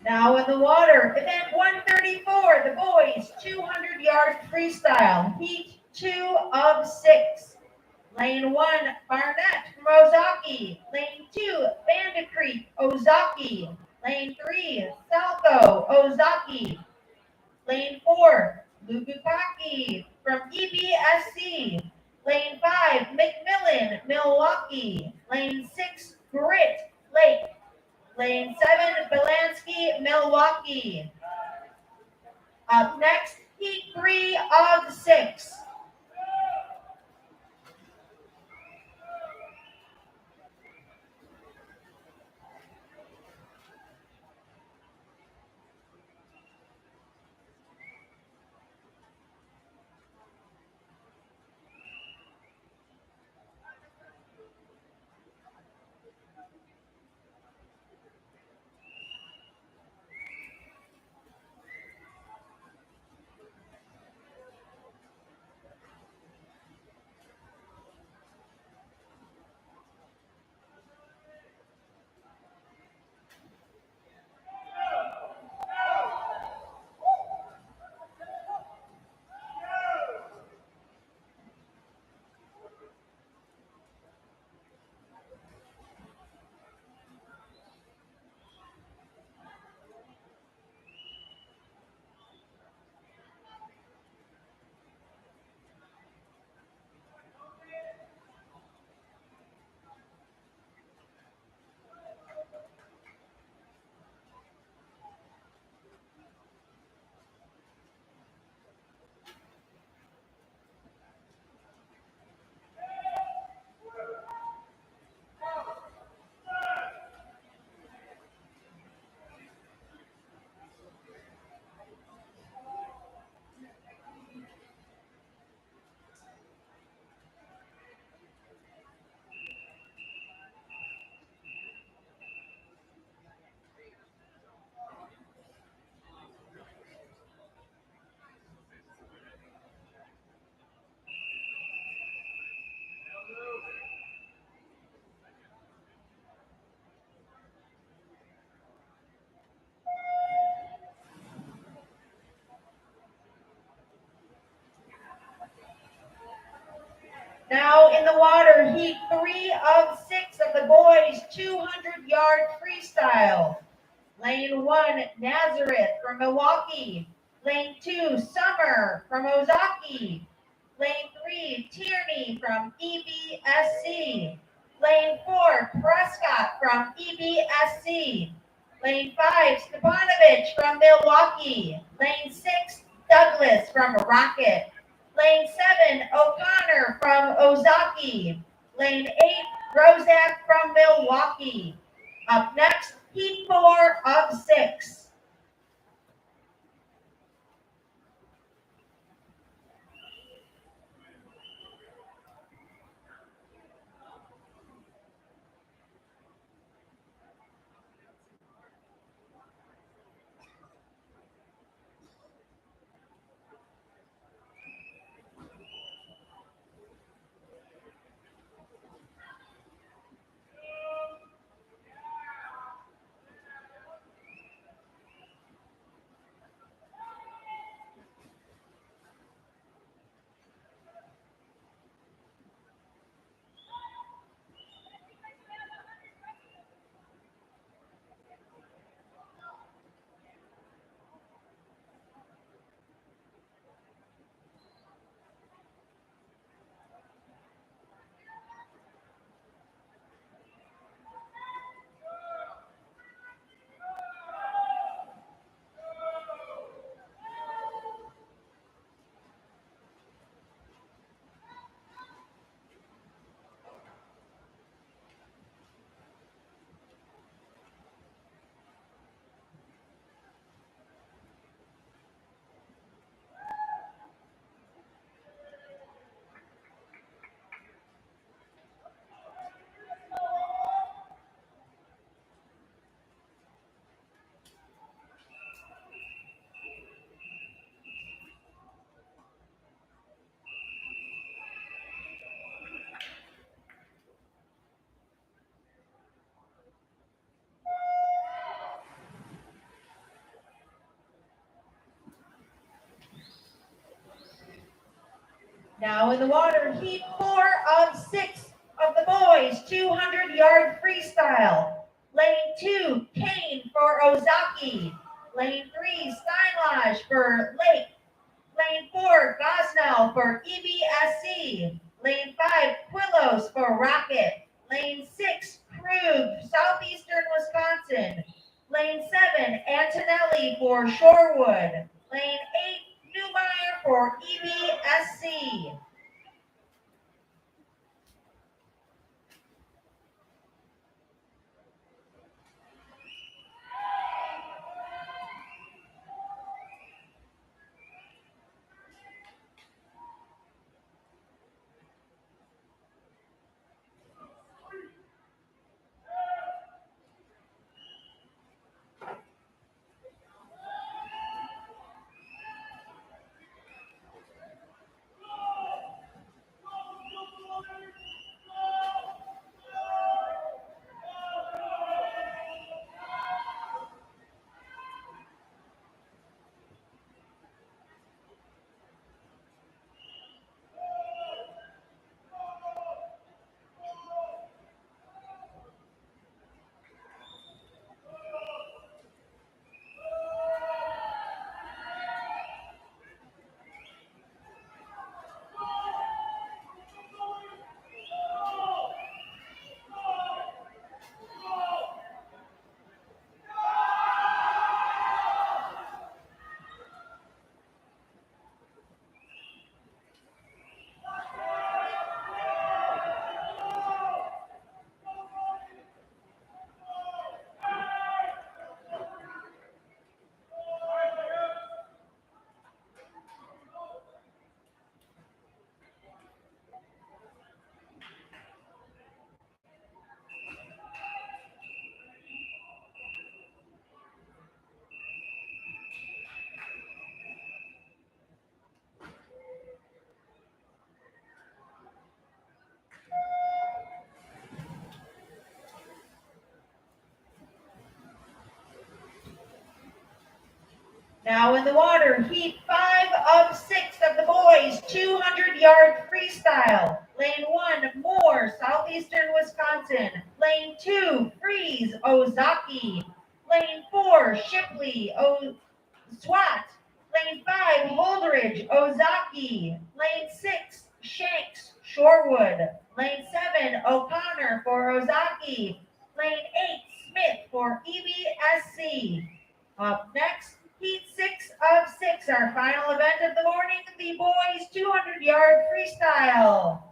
Now in the water, event 134, the boys 200-yard freestyle, heat 2 of 6. Lane 1, Barnett from Ozaki. Lane 2, Bandit Creek, Ozaki. Lane 3, Salco, Ozaki. Lane 4, Lubukaki from EBSC. Lane 5, McMillan, Milwaukee. Lane 6, Grit Lake. Lane 7, Belansky, Milwaukee. Up next, heat 3 of 6. Now in the water, heat 3 of 6 of the boys 200-yard freestyle. Lane 1, Nazareth from Milwaukee. Lane 2, Summer from Ozaki. Lane 3, Tierney from EBSC. Lane 4, Prescott from EBSC. Lane 5, Stepanovich from Milwaukee. Lane 6, Douglas from Rocket. Lane 7, O'Connor from Ozaki. Lane 8, Rozak from Milwaukee. Up next, heat 4 of 6. Now in the water, heat 4 of 6 of the boys, 200-yard freestyle. Lane 2, Kane for Ozaki. Lane 3, Steinlage for Lake. Lane 4, Gosnell for EBSC. Lane 5, Quillos for Rocket. Lane 6, Krug, Southeastern Wisconsin. Lane 7, Antonelli for Shorewood. Lane 8, Newmeyer for EBSC. Now in the water, heat 5 of 6 of the boys, 200-yard freestyle. Lane 1, Moore, Southeastern Wisconsin. Lane 2, Freeze, Ozaki. Lane 4, Shipley, Swat. Lane 5, Holdridge, Ozaki. Lane 6, Shanks, Shorewood. Lane 7, O'Connor for Ozaki. Lane 8, Smith for EBSC. Up next, Heat 6 of 6, our final event of the morning, the boys 200-yard freestyle.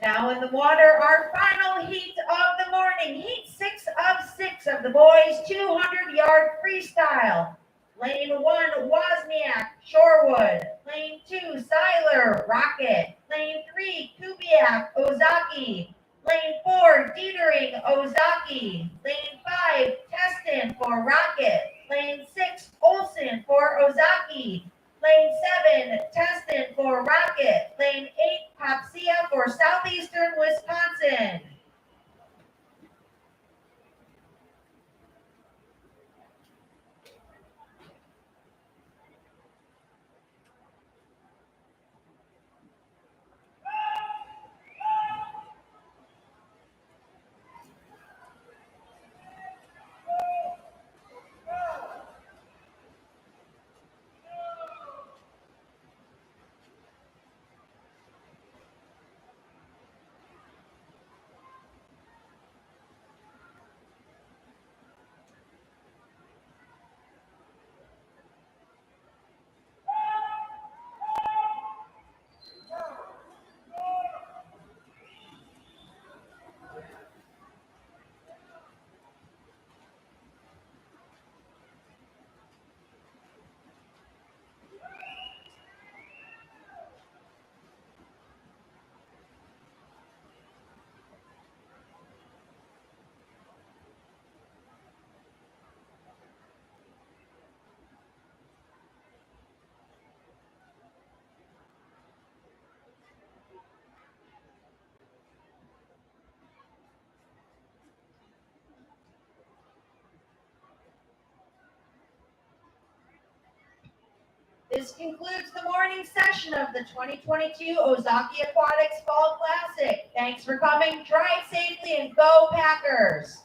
Now in the water, our final heat of the morning, heat 6 of 6 of the boys 200-yard freestyle. Lane 1, Wozniak, Shorewood. Lane 2, Seiler, Rocket. Lane 3, Kubiak, Ozaki. Lane 4, Dietering, Ozaki. Ozaki. Lane 7, Teston for Rocket. Lane 8, Papsia for Southeastern Wisconsin. This concludes the morning session of the 2022 Ozaki Aquatics Fall Classic. Thanks for coming. Drive safely and go Packers.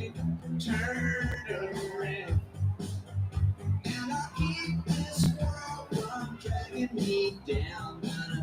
way, turn around. And I'll keep this world from dragging me down.